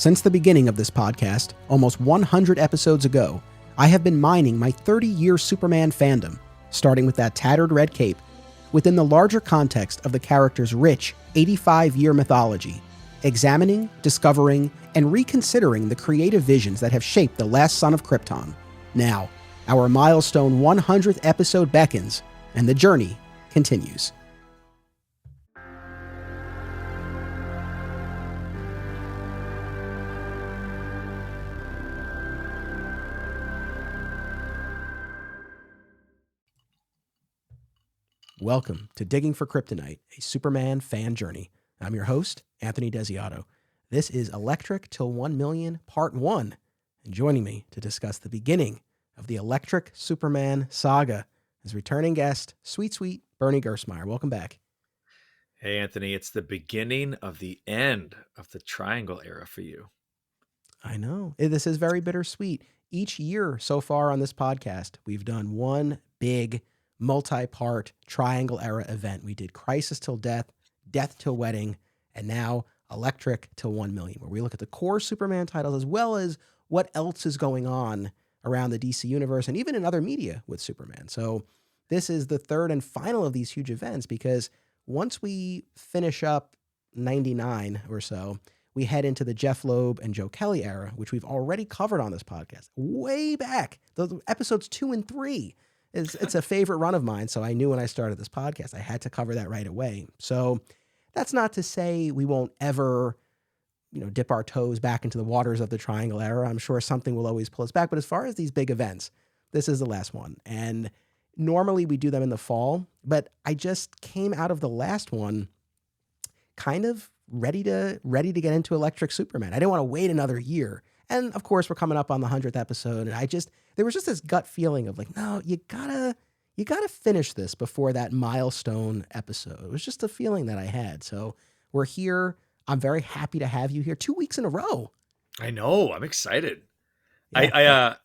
Since the beginning of this podcast, almost 100 episodes ago, I have been mining my 30-year Superman fandom, starting with that tattered red cape, within the larger context of the character's rich 85-year mythology, examining, discovering, and reconsidering the creative visions that have shaped the last son of Krypton. Now, our milestone 100th episode beckons, and the journey continues. Welcome to Digging for Kryptonite, a Superman fan journey. I'm your host, Anthony Desiato. This is Electric Til 1 Million Part 1, and joining me to discuss the beginning of the Electric Superman saga is returning guest, sweet Bernie Gerstmayr. Welcome back. Hey, Anthony, it's the beginning of the end of the Triangle era for you. I know. This is very bittersweet. Each year so far on this podcast, we've done one big multi-part Triangle era event. We did Crisis Till Death, Death Till Wedding, and now Electric Til 1 Million, where we look at the core Superman titles as well as what else is going on around the DC universe and even in other media with Superman. So this is the third and final of these huge events, because once we finish up 99 or so, we head into the Jeff Loeb and Joe Kelly era, which we've already covered on this podcast way back. Those episodes 2 and 3. It's a favorite run of mine, so I knew when I started this podcast I had to cover that right away. So that's not to say we won't ever, dip our toes back into the waters of the Triangle era. I'm sure something will always pull us back. But as far as these big events, this is the last one. And normally we do them in the fall, but I just came out of the last one kind of ready to get into Electric Superman. I didn't want to wait another year. And of course, we're coming up on the 100th episode, and there was just this gut feeling of like, no, you gotta finish this before that milestone episode. It was just a feeling that I had. So we're here. I'm very happy to have you here 2 weeks in a row. I know. I'm excited. Yeah.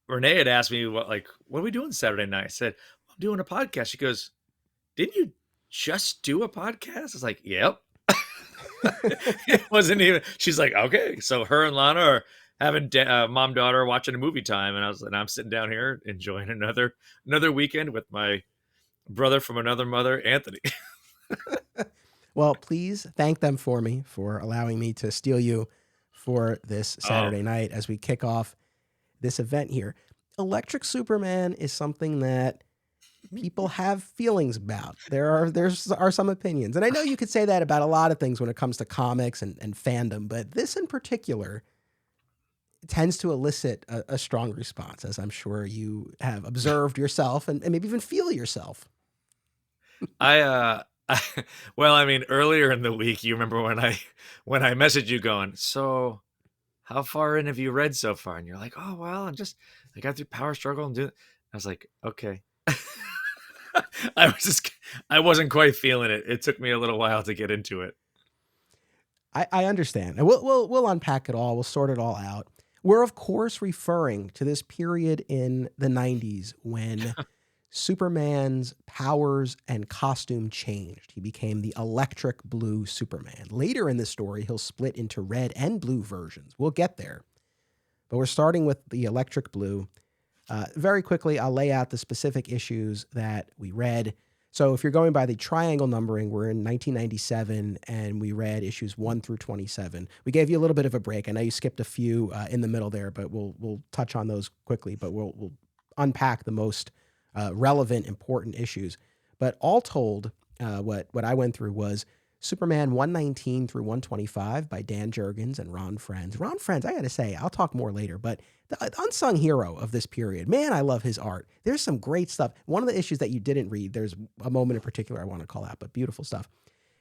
Renee had asked me what are we doing Saturday night? I said, I'm doing a podcast. She goes, didn't you just do a podcast? I was like, yep. It wasn't even. She's like, okay. So her and Lana are having mom daughter watching a movie time, and I'm sitting down here enjoying another weekend with my brother from another mother, Anthony. Well, please thank them for me for allowing me to steal you for this Saturday night as we kick off this event here. Electric Superman is something that people have feelings about. There are some opinions. And I know you could say that about a lot of things when it comes to comics and fandom, but this in particular tends to elicit a strong response, as I'm sure you have observed yourself and maybe even feel yourself. Well, I mean, earlier in the week, you remember when I messaged you going, so how far in have you read so far? And you're like, oh, well, I got through Power Struggle and I was like, okay. I wasn't quite feeling it. It took me a little while to get into it. I understand. And we'll unpack it all. We'll sort it all out. We're, of course, referring to this period in the 90s when Superman's powers and costume changed. He became the electric blue Superman. Later in this story, he'll split into red and blue versions. We'll get there. But we're starting with the electric blue. Very quickly, I'll lay out the specific issues that we read. So if you're going by the triangle numbering, we're in 1997, and we read issues 1 through 27. We gave you a little bit of a break. I know you skipped a few in the middle there, but we'll touch on those quickly. But we'll unpack the most relevant, important issues. But all told, what I went through was Superman 119 through 125 by Dan Jurgens and Ron Frenz. Ron Frenz, I got to say, I'll talk more later, but the unsung hero of this period. Man, I love his art. There's some great stuff. One of the issues that you didn't read, there's a moment in particular I want to call out, but beautiful stuff.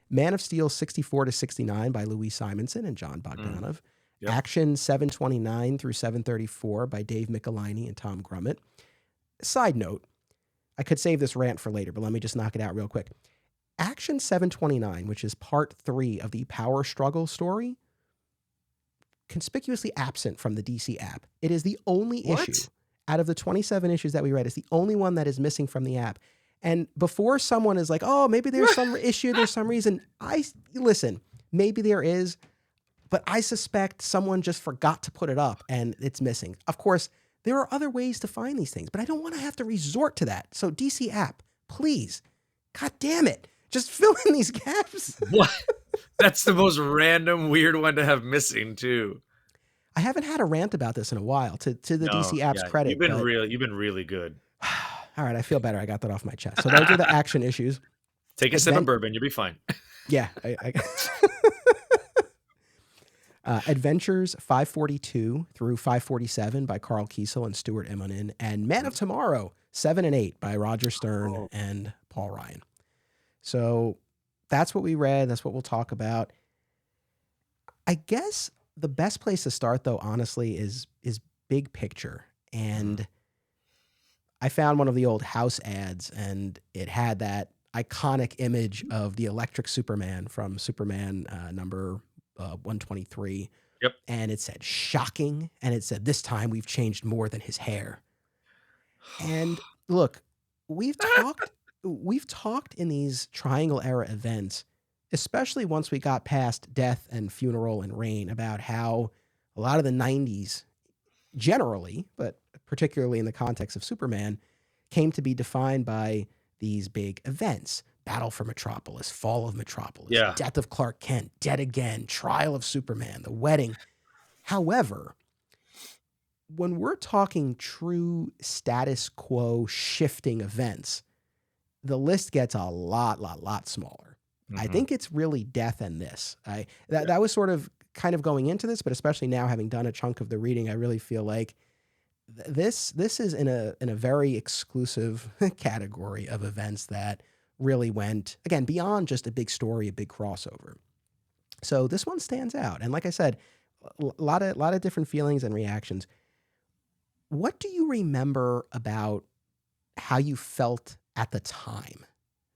Man of Steel 64 to 69 by Louise Simonson and John Bogdanove. Yep. Action 729 through 734 by Dave Micheline and Tom Grummett. Side note, I could save this rant for later, but let me just knock it out real quick. Action 729, which is part 3 of the Power Struggle story, conspicuously absent from the DC app. It is the only issue out of the 27 issues that we read. It's the only one that is missing from the app. And before someone is like, oh, maybe there's some issue, there's some reason, listen, maybe there is. but I suspect someone just forgot to put it up and it's missing. Of course, there are other ways to find these things, but I don't want to have to resort to that. So DC app, please, God damn it, just fill in these gaps. What? That's the most random, weird one to have missing too. I haven't had a rant about this in a while, to the DC app's credit. You've been really good. All right, I feel better. I got that off my chest. So those are the action issues. Take a sip of bourbon, you'll be fine. Yeah. Adventures 542 through 547 by Karl Kesel and Stuart Immonen, and Man of Tomorrow 7 and 8 by Roger Stern and Paul Ryan. So that's what we read. That's what we'll talk about. I guess the best place to start, though, honestly, is big picture. And I found one of the old House ads, and it had that iconic image of the electric Superman from Superman number 123. Yep. And it said shocking. And it said, this time we've changed more than his hair. And look, we've talked in these Triangle era events, especially once we got past Death and Funeral and Reign, about how a lot of the 90s generally, but particularly in the context of Superman, came to be defined by these big events. Battle for Metropolis, Fall of Metropolis, Death of Clark Kent, Dead Again, Trial of Superman, The Wedding. However, when we're talking true status quo shifting events, the list gets a lot smaller. Mm-hmm. I think it's really Death and this. That was sort of kind of going into this, but especially now having done a chunk of the reading, I really feel like this is in a very exclusive category of events that really went, again, beyond just a big story, a big crossover. So this one stands out. And like I said, a lot of different feelings and reactions. What do you remember about how you felt at the time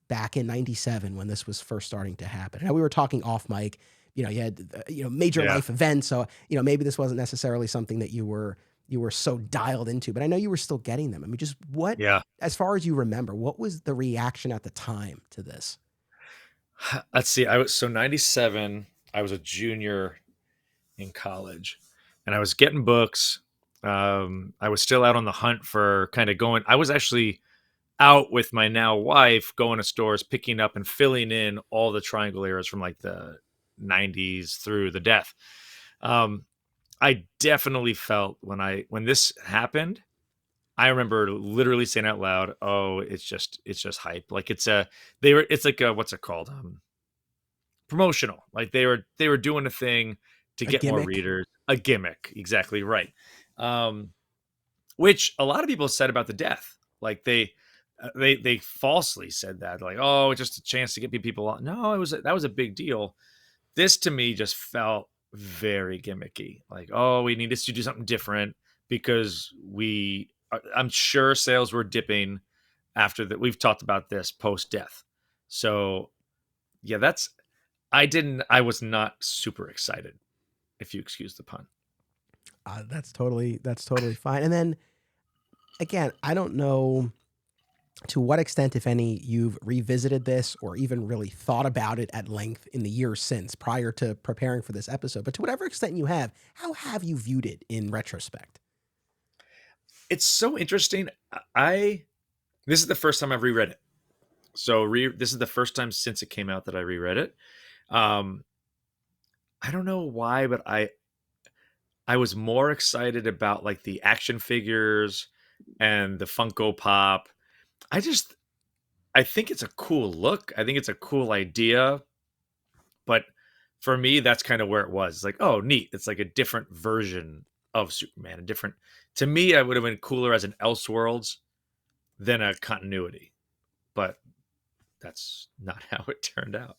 back in 97 when this was first starting to happen? Now, we were talking off mic, you had, major life events. So, maybe this wasn't necessarily something that you were so dialed into, but I know you were still getting them. I mean, just as far as you remember, what was the reaction at the time to this? Let's see. 97, I was a junior in college and I was getting books. I was still out on the hunt for kind of going, I was actually out with my now wife going to stores, picking up and filling in all the Triangle eras from like the 90s through the Death. I definitely felt when this happened, I remember literally saying out loud, "Oh, it's just hype." Like it's like a, what's it called? Promotional. Like they were doing a thing to get more readers, a gimmick. Exactly right. Which a lot of people said about the Death. Like they falsely said that, like, "Oh, it's just a chance to get people on." No, that was a big deal. This to me just felt very gimmicky. Like, oh, we need to do something different because I'm sure sales were dipping after that. We've talked about this post Death. So yeah, I was not super excited, if you excuse the pun. That's totally fine. And then again, I don't know to what extent, if any, you've revisited this or even really thought about it at length in the years since, prior to preparing for this episode. But to whatever extent you have, how have you viewed it in retrospect? It's so interesting. This is the first time I've reread it. So this is the first time since it came out that I reread it. I don't know why, but I was more excited about like the action figures and the Funko Pop. I think it's a cool look. I think it's a cool idea. But for me, that's kind of where it was. It's like, oh, neat. It's like a different version of Superman. To me, I would have been cooler as an Elseworlds than a continuity. But that's not how it turned out.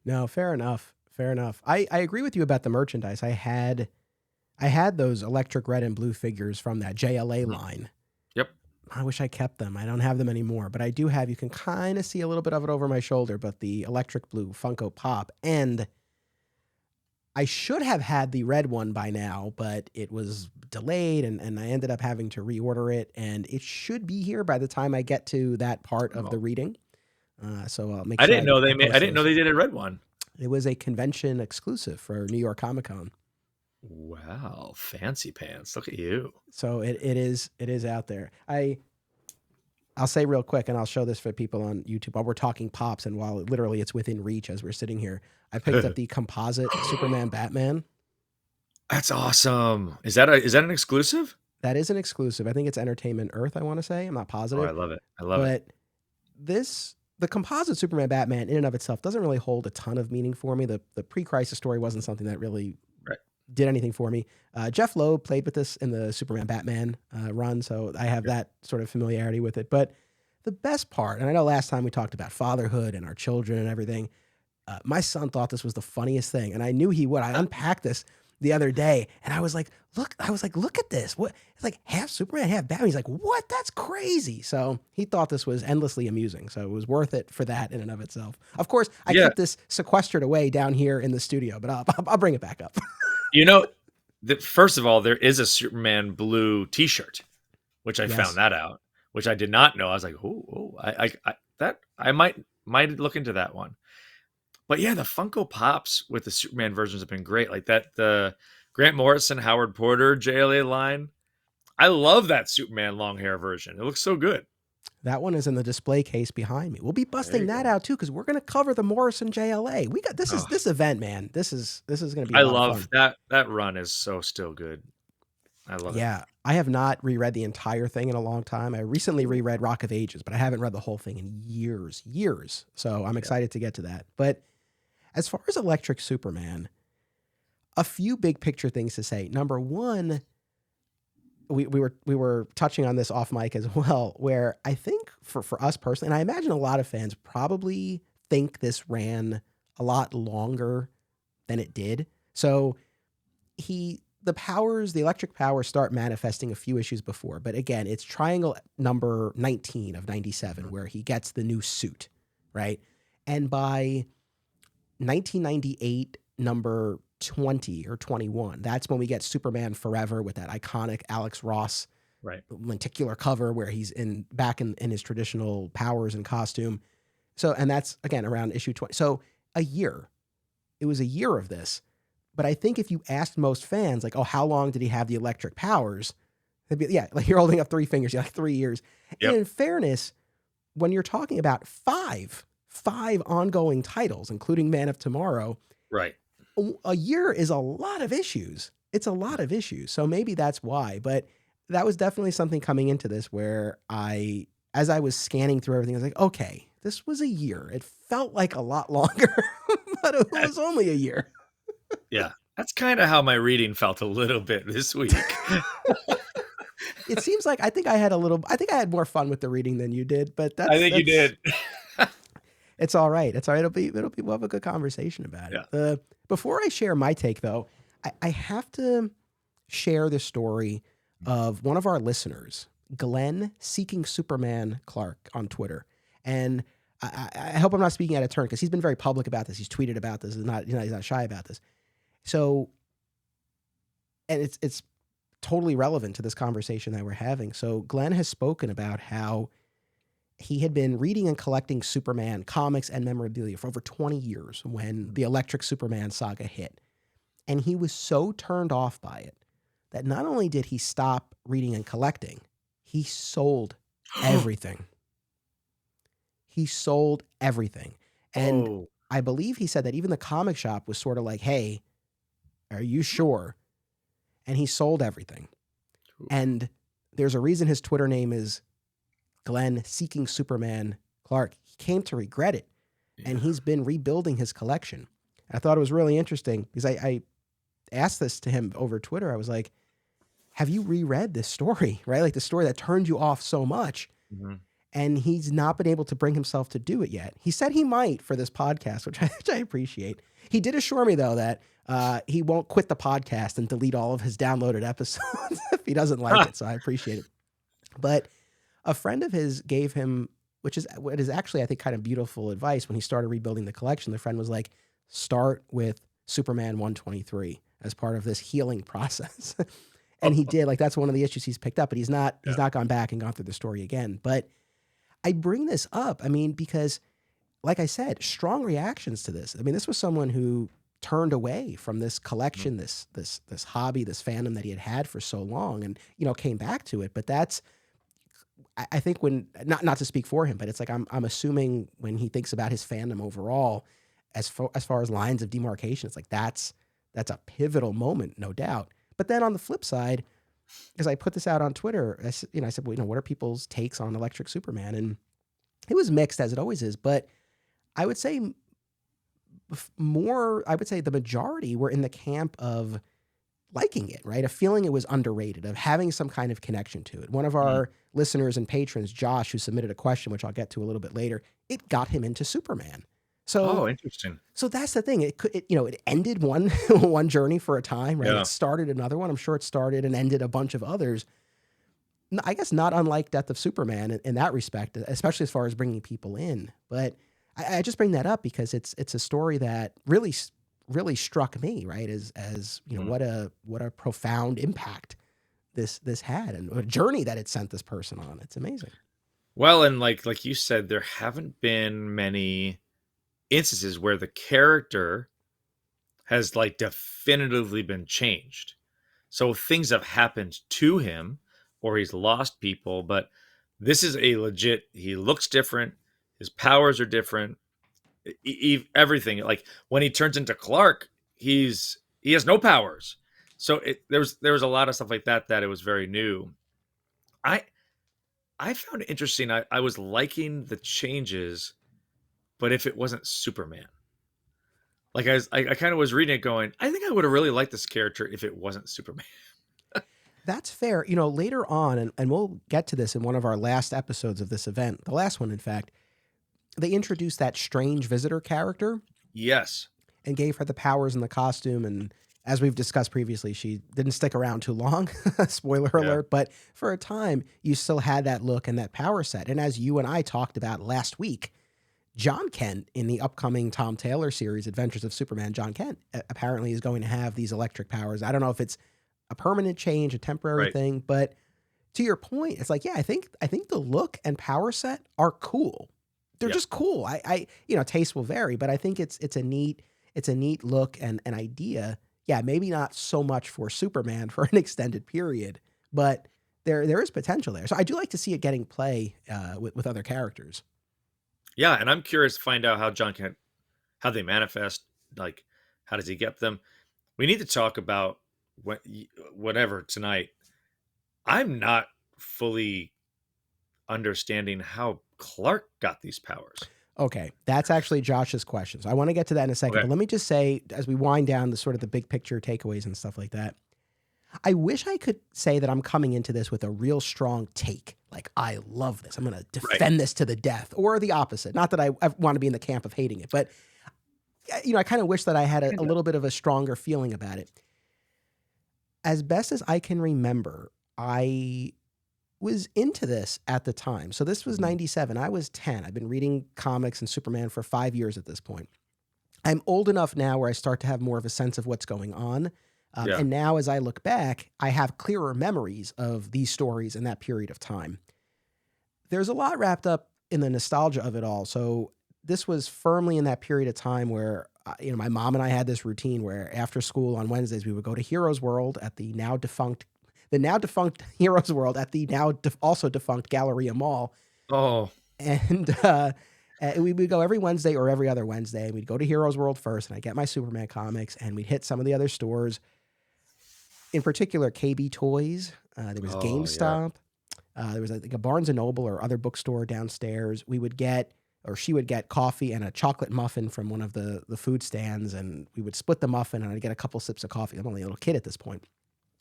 No, fair enough. I agree with you about the merchandise. I had those electric red and blue figures from that JLA line. Yep. I wish I kept them. I don't have them anymore, but I do have, you can kind of see a little bit of it over my shoulder, but the electric blue Funko Pop. And I should have had the red one by now, but it was delayed and I ended up having to reorder it, and it should be here by the time I get to that part of the reading. So I'll make sure. I didn't know they did a red one. It was a convention exclusive for New York Comic Con. Wow, fancy pants. Look at you. So it is out there. I'll say real quick, and I'll show this for people on YouTube while we're talking pops, and while literally it's within reach as we're sitting here. I picked up the composite Superman Batman. That's awesome. Is that an exclusive? That is an exclusive. I think it's Entertainment Earth, I want to say. I'm not positive. Oh, I love it. I love it. But the composite Superman Batman in and of itself doesn't really hold a ton of meaning for me. The pre-crisis story wasn't something that really did anything for me. Jeff Loeb played with this in the Superman Batman run, so I have that sort of familiarity with it. But the best part, and I know last time we talked about fatherhood and our children and everything, my son thought this was the funniest thing, and I knew he would. I unpacked this the other day, and I was like, look at this. What? It's like half Superman, half Batman. He's like, what? That's crazy. So he thought this was endlessly amusing. So it was worth it for that in and of itself. Of course, I kept this sequestered away down here in the studio, but I'll bring it back up. First of all, there is a Superman blue T-shirt, which I found that out, which I did not know. I was like, I might look into that one. But yeah, the Funko Pops with the Superman versions have been great. Like the Grant Morrison, Howard Porter, JLA line. I love that Superman long hair version. It looks so good. That one is in the display case behind me. We'll be busting that out too, because we're going to cover the Morrison JLA. We got this event, man. This is going to be. I love that run is so still good. I love it. Yeah, I have not reread the entire thing in a long time. I recently reread Rock of Ages, but I haven't read the whole thing in years. So I'm excited to get to that. But as far as Electric Superman, a few big picture things to say. Number one, we were touching on this off mic as well, where I think for us personally, and I imagine a lot of fans probably think this ran a lot longer than it did. So the electric powers start manifesting a few issues before, but again, it's triangle number 19 of 97 where he gets the new suit, right? And by 1998, number 20 or 21, that's when we get Superman Forever with that iconic Alex Ross lenticular cover where he's back in his traditional powers and costume. So, and that's again around issue 20. So it was a year of this. But I think if you asked most fans, like, oh, how long did he have the electric powers? They'd be, like you're holding up 3 fingers, you're like 3 years. Yep. And in fairness, when you're talking about five ongoing titles, including Man of Tomorrow, right? A year is a lot of issues. It's a lot of issues. So maybe that's why. But that was definitely something coming into this where as I was scanning through everything, I was like, okay, this was a year. It felt like a lot longer, but it was only a year. Yeah, that's kind of how my reading felt a little bit this week. It seems like I think I had more fun with the reading than you did, but you did. It's all right. It's all right. We'll have a good conversation about it. Yeah. Before I share my take, though, I have to share the story of one of our listeners, Glenn, seeking Superman Clark on Twitter, and I hope I'm not speaking out of turn because he's been very public about this. He's tweeted about this. He's not shy about this. So, and it's totally relevant to this conversation that we're having. So Glenn has spoken about how he had been reading and collecting Superman comics and memorabilia for over 20 years when the Electric Superman saga hit. And he was so turned off by it that not only did he stop reading and collecting, he sold everything. He sold everything. And I believe he said that even the comic shop was sort of like, hey, are you sure? And he sold everything. And there's a reason his Twitter name is Glenn Seeking Superman Clark. He came to regret it. Yeah. And he's been rebuilding his collection. I thought it was really interesting because I asked this to him over Twitter. I was like, have you reread this story, right? Like the story that turned you off so much. Mm-hmm. And he's not been able to bring himself to do it yet. He said he might for this podcast, which I appreciate. He did assure me, though, that he won't quit the podcast and delete all of his downloaded episodes if he doesn't like it. So I appreciate it. But a friend of his gave him, what is actually, I think, kind of beautiful advice when he started rebuilding the collection. The friend was like, start with Superman 123 as part of this healing process. And he did. Like, that's one of the issues he's picked up, but he's not gone back and gone through the story again. But I bring this up, I mean, because like I said, strong reactions to this. I mean, this was someone who turned away from this Mhm. collection, this hobby, this fandom that he had had for so long, and came back to it. But that's I think when not to speak for him, but it's like I'm assuming when he thinks about his fandom overall, as far as lines of demarcation, it's like that's a pivotal moment, no doubt. But then on the flip side, because I put this out on Twitter, I said, well, what are people's takes on Electric Superman? And it was mixed as it always is, but I would say more. I would say the majority were in the camp of liking it, right? Of feeling it was underrated, of having some kind of connection to it. One of Mhm. our listeners and patrons, Josh, who submitted a question, which I'll get to a little bit later, it got him into Superman. So Oh, interesting. so that's the thing. It ended one one journey for a time, right? It Yeah. started another one. I'm sure it started and ended a bunch of others. I guess not unlike Death of Superman in that respect, especially as far as bringing people in. But I just bring that up because it's a story that really struck me, right? As Mhm. what a profound impact this had and a journey that it sent this person on. It's amazing. Well, and like you said, there haven't been many instances where the character has like definitively been changed. So things have happened to him or he's lost people, but this is a legit, he looks different, his powers are different, everything. Like when he turns into Clark, he has no powers. So there was a lot of stuff like that that it was very new. I I found it interesting. I was liking the changes, but if it wasn't Superman. Like I kind of was reading it going, I think I would have really liked this character if it wasn't Superman. That's fair. Later on, and we'll get to this in one of our last episodes of this event, the last one, in fact, they introduced that strange visitor character Yes. and gave her the powers and the costume. And as we've discussed previously, she didn't stick around too long. Spoiler Yeah. alert. But for a time, you still had that look and that power set. And as you and I talked about last week, John Kent in the upcoming Tom Taylor series, Adventures of Superman, John Kent apparently is going to have these electric powers. I don't know if it's a permanent change, a temporary Right. thing, but to your point, it's like, yeah, I think the look and power set are cool. They're Yeah. just cool. Taste will vary, but I think it's a neat look and an idea. Yeah, maybe not so much for Superman for an extended period, but there is potential there. So I do like to see it getting play with other characters. Yeah, and I'm curious to find out how they manifest, like how does he get them? We need to talk about whatever tonight. I'm not fully understanding how Clark got these powers. Okay, that's actually Josh's question. So I want to get to that in a second, Okay. but let me just say, as we wind down the sort of the big picture takeaways and stuff like that, I wish I could say that I'm coming into this with a real strong take. Like, I love this. I'm going to Right. defend this to the death, or the opposite. Not that I want to be in the camp of hating it, but I kind of wish that I had a little bit of a stronger feeling about it. As best as I can remember, I was into this at the time. So this was Mhm. 97. I was 10. I've been reading comics and Superman for 5 years at this point. I'm old enough now where I start to have more of a sense of what's going on. Yeah. And now, as I look back, I have clearer memories of these stories in that period of time. There's a lot wrapped up in the nostalgia of it all. So this was firmly in that period of time where my mom and I had this routine where after school on Wednesdays we would go to Heroes World at the now defunct Heroes World at the also defunct Galleria Mall, Oh, and we would go every Wednesday or every other Wednesday, and we'd go to Heroes World first, and I get my Superman comics, and we'd hit some of the other stores, in particular KB Toys. There was oh yeah. GameStop. There was, I think, a Barnes and Noble or other bookstore downstairs. We would get, or she would get, coffee and a chocolate muffin from one of the food stands, and we would split the muffin, and I'd get a couple sips of coffee. I'm only a little kid at this point.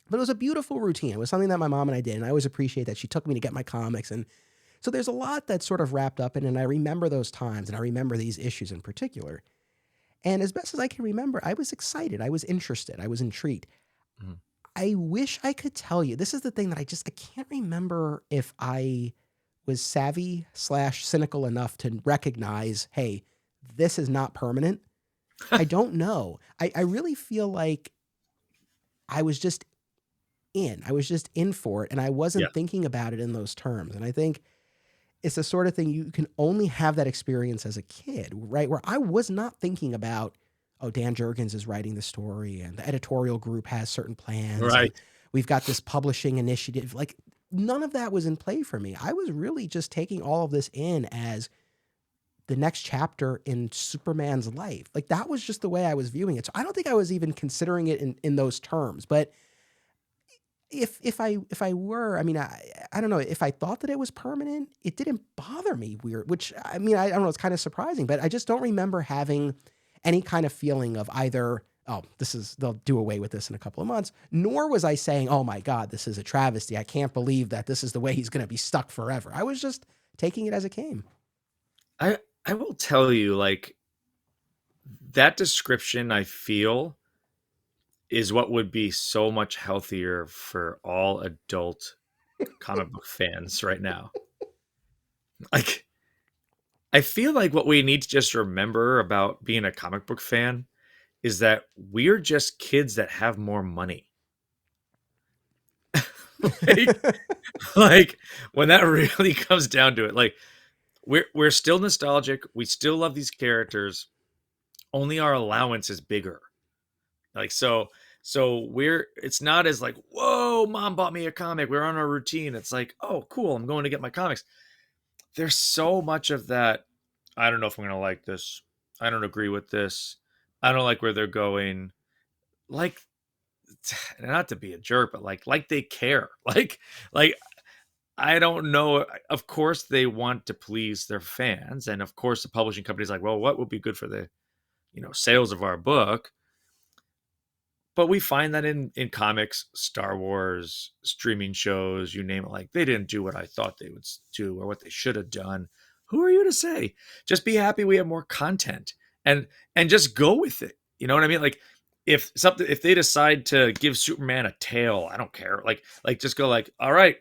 But it was a beautiful routine. It was something that my mom and I did, and I always appreciate that she took me to get my comics. And so there's a lot that's sort of wrapped up in, and I remember those times, and I remember these issues in particular. And as best as I can remember, I was excited. I was interested. I was intrigued. Mhm. I wish I could tell you. This is the thing that I can't remember if I was savvy slash cynical enough to recognize, hey, this is not permanent. I don't know. I really feel like I was just in. I was just in for it, and I Yeah. wasn't thinking about it in those terms. And I think it's the sort of thing you can only have that experience as a kid, right? Where I was not thinking about, oh, Dan Jurgens is writing the story and the editorial group has certain plans and Right. we've got this publishing initiative. Like none of that was in play for me. I was really just taking all of this in as the next chapter in Superman's life. Like that was just the way I was viewing it. So I don't think I was even considering it in those terms. But if I were, I mean, I don't know if I thought that it was permanent, it didn't bother me weird, which I mean, I don't know, it's kind of surprising, but I just don't remember having any kind of feeling of either, oh, they'll do away with this in a couple of months, nor was I saying, oh my God, this is a travesty. I can't believe that this is the way he's going to be stuck forever. I was just taking it as it came. I will tell you, like, that description, I feel, is what would be so much healthier for all adult comic book fans right now. Like, I feel like what we need to just remember about being a comic book fan is that we're just kids that have more money. like, like, when that really comes down to it, like we're still nostalgic. We still love these characters. Only our allowance is bigger. Like so it's not as like, whoa, mom bought me a comic. We're on our routine. It's like, oh, cool, I'm going to get my comics. There's so much of that. I don't know if I'm gonna like this. I don't agree with this. I don't like where they're going. Like, not to be a jerk, but like they care. Like I don't know. Of course they want to please their fans, and of course the publishing company's like, well, what would be good for the sales of our book? But we find that in comics, Star Wars, streaming shows, you name it, like they didn't do what I thought they would do or what they should have done. Who are you to say? Just be happy we have more content and just go with it. You know what I mean? Like if they decide to give Superman a tail, I don't care. Like just go like, all right,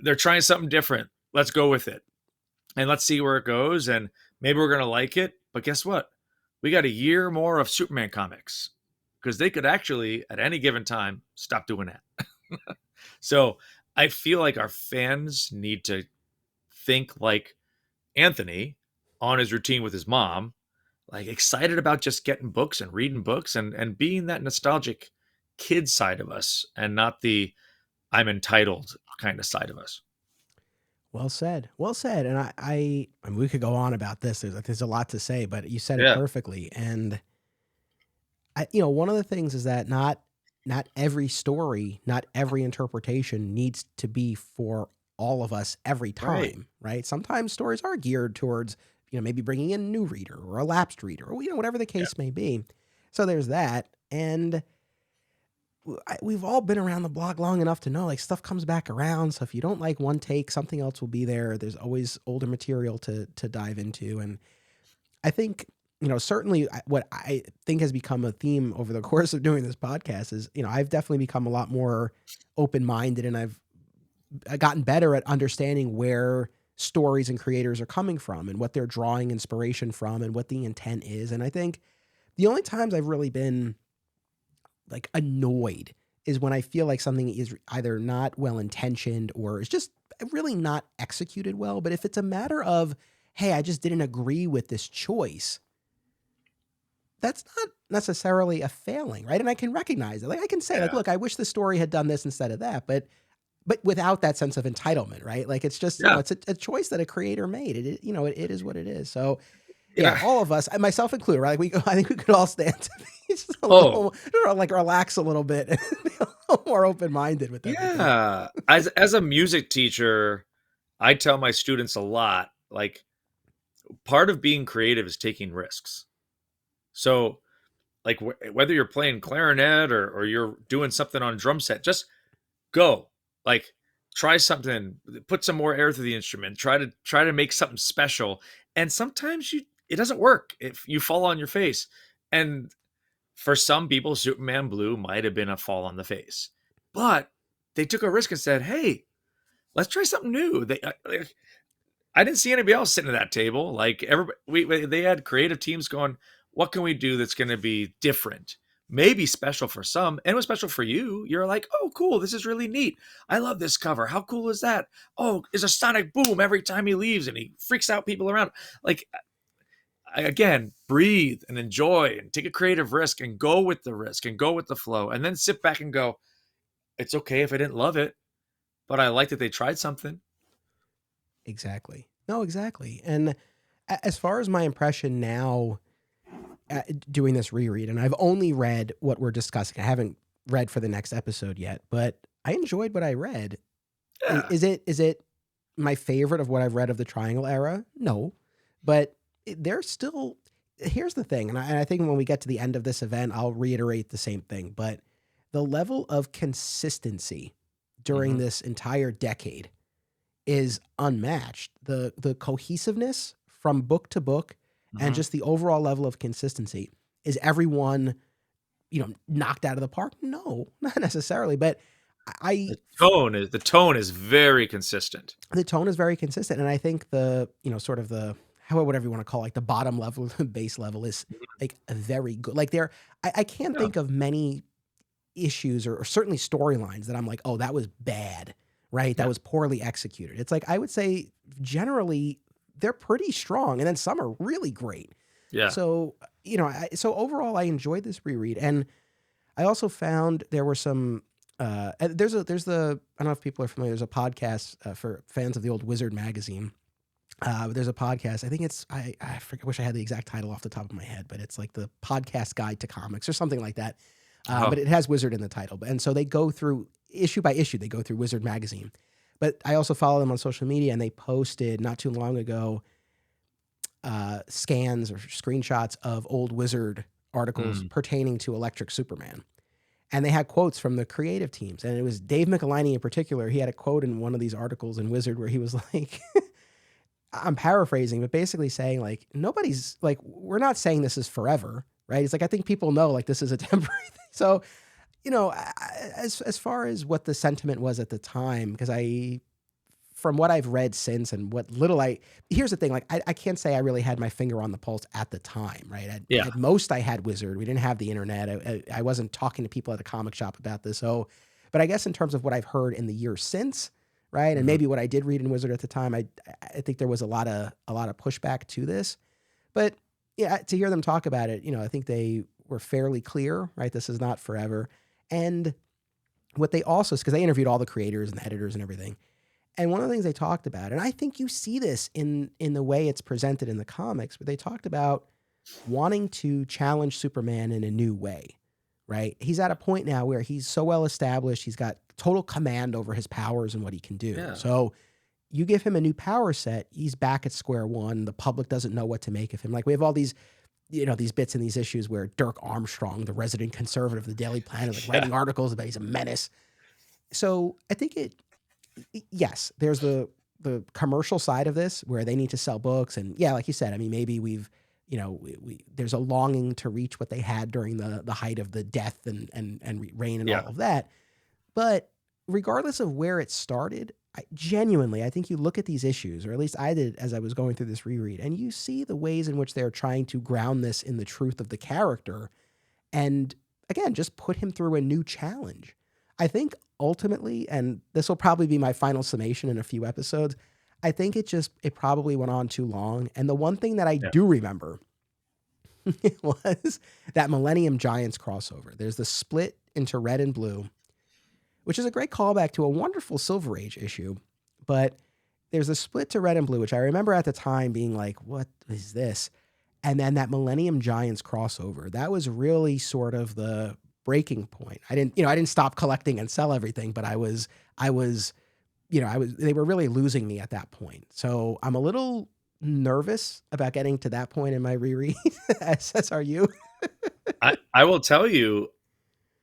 they're trying something different. Let's go with it. And let's see where it goes. And maybe we're gonna like it. But guess what? We got a year more of Superman comics. Because they could actually, at any given time, stop doing that. So I feel like our fans need to think like Anthony on his routine with his mom, like excited about just getting books and reading books and being that nostalgic kid side of us and not the I'm entitled kind of side of us. Well said. Well said. And I mean, we could go on about this. There's a lot to say, but you said it Yeah, perfectly. And one of the things is that not every story, not every interpretation needs to be for all of us every right. time, right? Sometimes stories are geared towards, maybe bringing in a new reader or a lapsed reader or, whatever the Yeah. case may be. So there's that. And we've all been around the block long enough to know like stuff comes back around. So if you don't like one take, something else will be there. There's always older material to dive into. And I think, certainly what I think has become a theme over the course of doing this podcast is, I've definitely become a lot more open-minded and I've gotten better at understanding where stories and creators are coming from and what they're drawing inspiration from and what the intent is. And I think the only times I've really been like annoyed is when I feel like something is either not well intentioned or is just really not executed well. But if it's a matter of, hey, I just didn't agree with this choice, that's not necessarily a failing, right? And I can recognize it. Like I can say, like, Yeah. look, I wish the story had done this instead of that, but without that sense of entitlement, right? Like it's just, Yeah. it's a choice that a creator made. It is what it is. So yeah, Yeah. all of us, myself included, right? I think we could all stand to be just a Oh, little, like relax a little bit and be a little more open minded with everything. yeah. As a music teacher, I tell my students a lot, like part of being creative is taking risks. So like whether you're playing clarinet or you're doing something on a drum set, just go. Like try something, put some more air through the instrument, try to make something special. And sometimes it doesn't work if you fall on your face. And for some people, Superman Blue might have been a fall on the face. But they took a risk and said, "Hey, let's try something new." I didn't see anybody else sitting at that table. Like everybody, they had creative teams going, "What can we do that's going to be different?" maybe special for some, and it was special for you. You're like, oh, cool, this is really neat. I love this cover. How cool is that? Oh, is a sonic boom every time he leaves and he freaks out people around. Like, again, breathe and enjoy and take a creative risk and go with the risk and go with the flow, and then sit back and go, it's okay if I didn't love it, but I like that they tried something. Exactly. No, exactly. And as far as my impression now, doing this reread, and I've only read what we're discussing. I haven't read for the next episode yet, but I enjoyed what I read. Yeah. Is it my favorite of what I've read of the Triangle era? No, but there's still. Here's the thing, and I think when we get to the end of this event, I'll reiterate the same thing. But the level of consistency during Mm-hmm. this entire decade is unmatched. The cohesiveness from book to book and Mm-hmm. just the overall level of consistency. Is everyone, knocked out of the park? No, not necessarily, but I The tone is very consistent. the tone is very consistent, and I think the, sort of the, how whatever you want to call it, like the bottom level, the base level is like a very good. Like there, I can't Yeah. think of many issues or certainly storylines that I'm like, oh, that was bad, right? That Yeah. was poorly executed. It's like I would say generally they're pretty strong, and then some are really great. Yeah. So so overall, I enjoyed this reread, and I also found there were some. There's the I don't know if people are familiar. There's a podcast for fans of the old Wizard magazine. There's a podcast. I think it's I forget. I wish I had the exact title off the top of my head, but it's like the podcast guide to comics or something like that. But Oh. it has Wizard in the title, and so they go through issue by issue. They go through Wizard magazine. But I also follow them on social media, and they posted not too long ago scans or screenshots of old Wizard articles Mm. pertaining to Electric Superman. And they had quotes from the creative teams. And it was Dave Micheline in particular. He had a quote in one of these articles in Wizard where he was like, I'm paraphrasing, but basically saying, like, nobody's like, we're not saying this is forever, right? It's like, I think people know, like, this is a temporary thing. So, as far as what the sentiment was at the time, because from what I've read since and what little here's the thing, like I can't say I really had my finger on the pulse at the time, right? Yeah. At most I had Wizard. We didn't have the internet. I wasn't talking to people at a comic shop about this. So, but I guess in terms of what I've heard in the years since, right, and Mm-hmm. maybe what I did read in Wizard at the time, I think there was a lot of pushback to this. But yeah, to hear them talk about it, I think they were fairly clear, right? This is not forever. And what they also, because they interviewed all the creators and the editors and everything, and one of the things they talked about, and I think you see this in the way it's presented in the comics, but they talked about wanting to challenge Superman in a new way, right? He's at a point now where he's so well established, he's got total command over his powers and what he can do. Yeah. So you give him a new power set, he's back at square one. The public doesn't know what to make of him. Like we have all these, these bits in these issues where Dirk Armstrong, the resident conservative of the Daily Planet, like Yeah. writing articles about he's a menace. So I think yes, there's the commercial side of this where they need to sell books, and yeah, like you said, I mean, maybe we've, there's a longing to reach what they had during the height of the death and reign and Yeah. all of that. But regardless of where it started, I think you look at these issues, or at least I did as I was going through this reread, and you see the ways in which they're trying to ground this in the truth of the character, and again, just put him through a new challenge. I think ultimately, and this will probably be my final summation in a few episodes, I think it probably went on too long. And the one thing that I Yeah. do remember was that Millennium Giants crossover. There's the split into red and blue, which is a great callback to a wonderful Silver Age issue. But there's a split to red and blue, which I remember at the time being like, what is this? And then that Millennium Giants crossover, that was really sort of the breaking point. I didn't stop collecting and sell everything, but I was, they were really losing me at that point. So I'm a little nervous about getting to that point in my reread. as are you. I will tell you.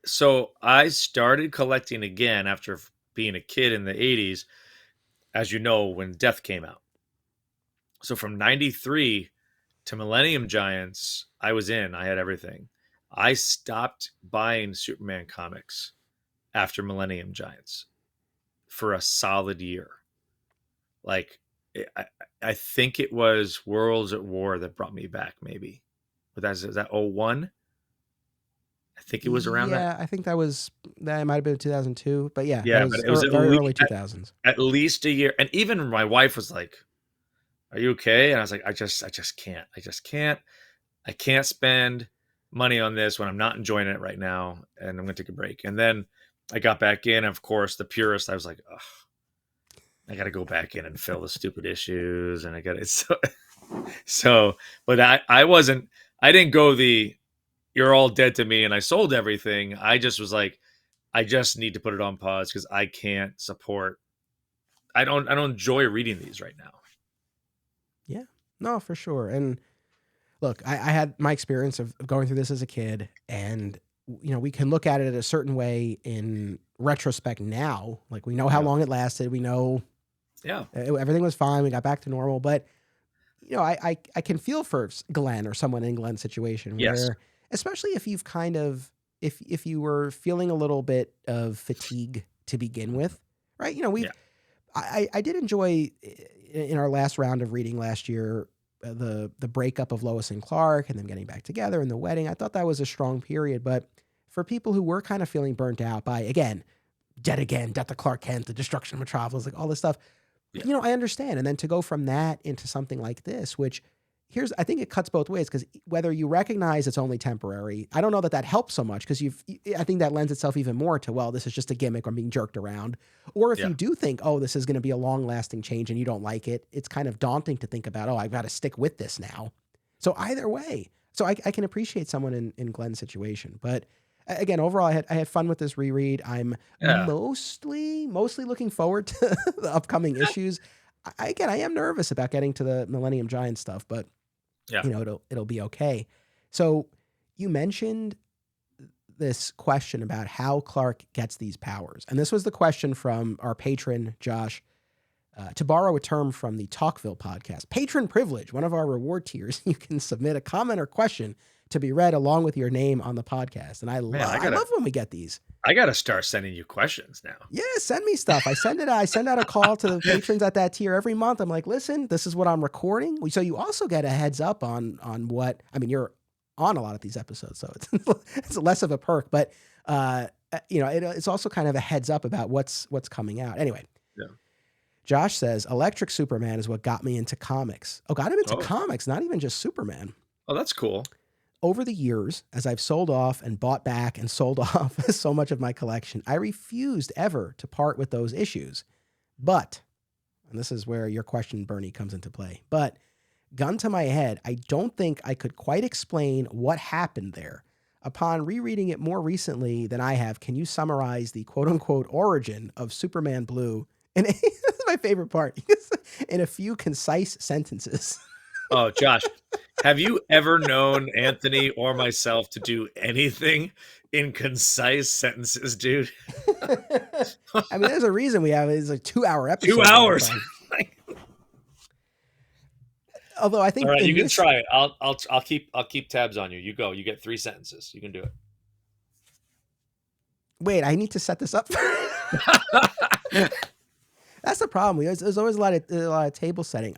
So I started collecting again after being a kid in the 80s, as you know, when Death came out. So from 93 to Millennium Giants, I was in. I had everything. I stopped buying Superman comics after Millennium Giants for a solid year. Like, I think it was Worlds at War that brought me back, maybe. But is that 01? I think it was around that. Yeah, I think that might have been 2002, but yeah, that Yeah, but was it was very early 2000s. at least a year. And even my wife was like, "Are you okay?" And I was like, I just can't. I just can't. I can't spend money on this when I'm not enjoying it right now, and I'm gonna take a break." And then I got back in. Of course, the purist, I was like, "Ugh, I got to go back in and fill the stupid issues," and I got it. So, but I wasn't. I didn't go the "you're all dead to me" and I sold everything. I just was like, I just need to put it on pause because I can't support. I don't enjoy reading these right now. Yeah, no, for sure. And look, I had my experience of going through this as a kid, and we can look at it a certain way in retrospect now. Like we know how Yeah, long it lasted. We know yeah, everything was fine. We got back to normal. But I can feel for Glenn or someone in Glenn's situation yes, where, especially if you've kind of if you were feeling a little bit of fatigue to begin with, right? yeah, I did enjoy in our last round of reading last year the breakup of Lois and Clark and them getting back together and the wedding. I thought that was a strong period, but for people who were kind of feeling burnt out by again, Death of Clark Kent, the destruction of Metropolis, like all this stuff, yeah, I understand. And then to go from that into something like this, which I think it cuts both ways because whether you recognize it's only temporary, I don't know that helps so much because I think that lends itself even more to, well, this is just a gimmick or being jerked around. Or if yeah, you do think, oh, this is going to be a long lasting change and you don't like it, it's kind of daunting to think about, oh, I've got to stick with this now. So either way, I can appreciate someone in Glenn's situation. But again, overall, I had fun with this reread. I'm yeah, mostly looking forward to the upcoming issues. I am nervous about getting to the Millennium Giant stuff, but yeah. it'll be okay. So you mentioned this question about how Clark gets these powers, and this was the question from our patron Josh. To borrow a term from the Talkville podcast, patron privilege, one of our reward tiers, you can submit a comment or question to be read along with your name on the podcast. And I Man, I love when we get these. I gotta start sending you questions now. Yeah, send me stuff. I send out a call to the patrons at that tier every month. I'm like, listen, this is what I'm recording. So you also get a heads up on what I mean. You're on a lot of these episodes, so it's less of a perk, but it's also kind of a heads up about what's coming out. Anyway, Yeah. Josh says Electric Superman is what got me into comics. Oh, got him into Oh, comics, not even just Superman. oh, that's cool. Over the years, as I've sold off and bought back and sold off so much of my collection, I refused ever to part with those issues. But, and this is where your question, Bernie, comes into play, but gun to my head, I don't think I could quite explain what happened there. Upon rereading it more recently than I have, can you summarize the quote unquote origin of Superman Blue? And this is my favorite part in a few concise sentences. Oh, Josh, have you ever known Anthony or myself to do anything in concise sentences, dude? I mean, there's a reason we have it's like 2 hour 2 episodes all the hours. time. Although I All think right, in you can this, try it. I'll keep tabs on you. You go. You get 3 sentences. You can do wait, I need to set this up. it. That's the problem. There's always a lot of table setting.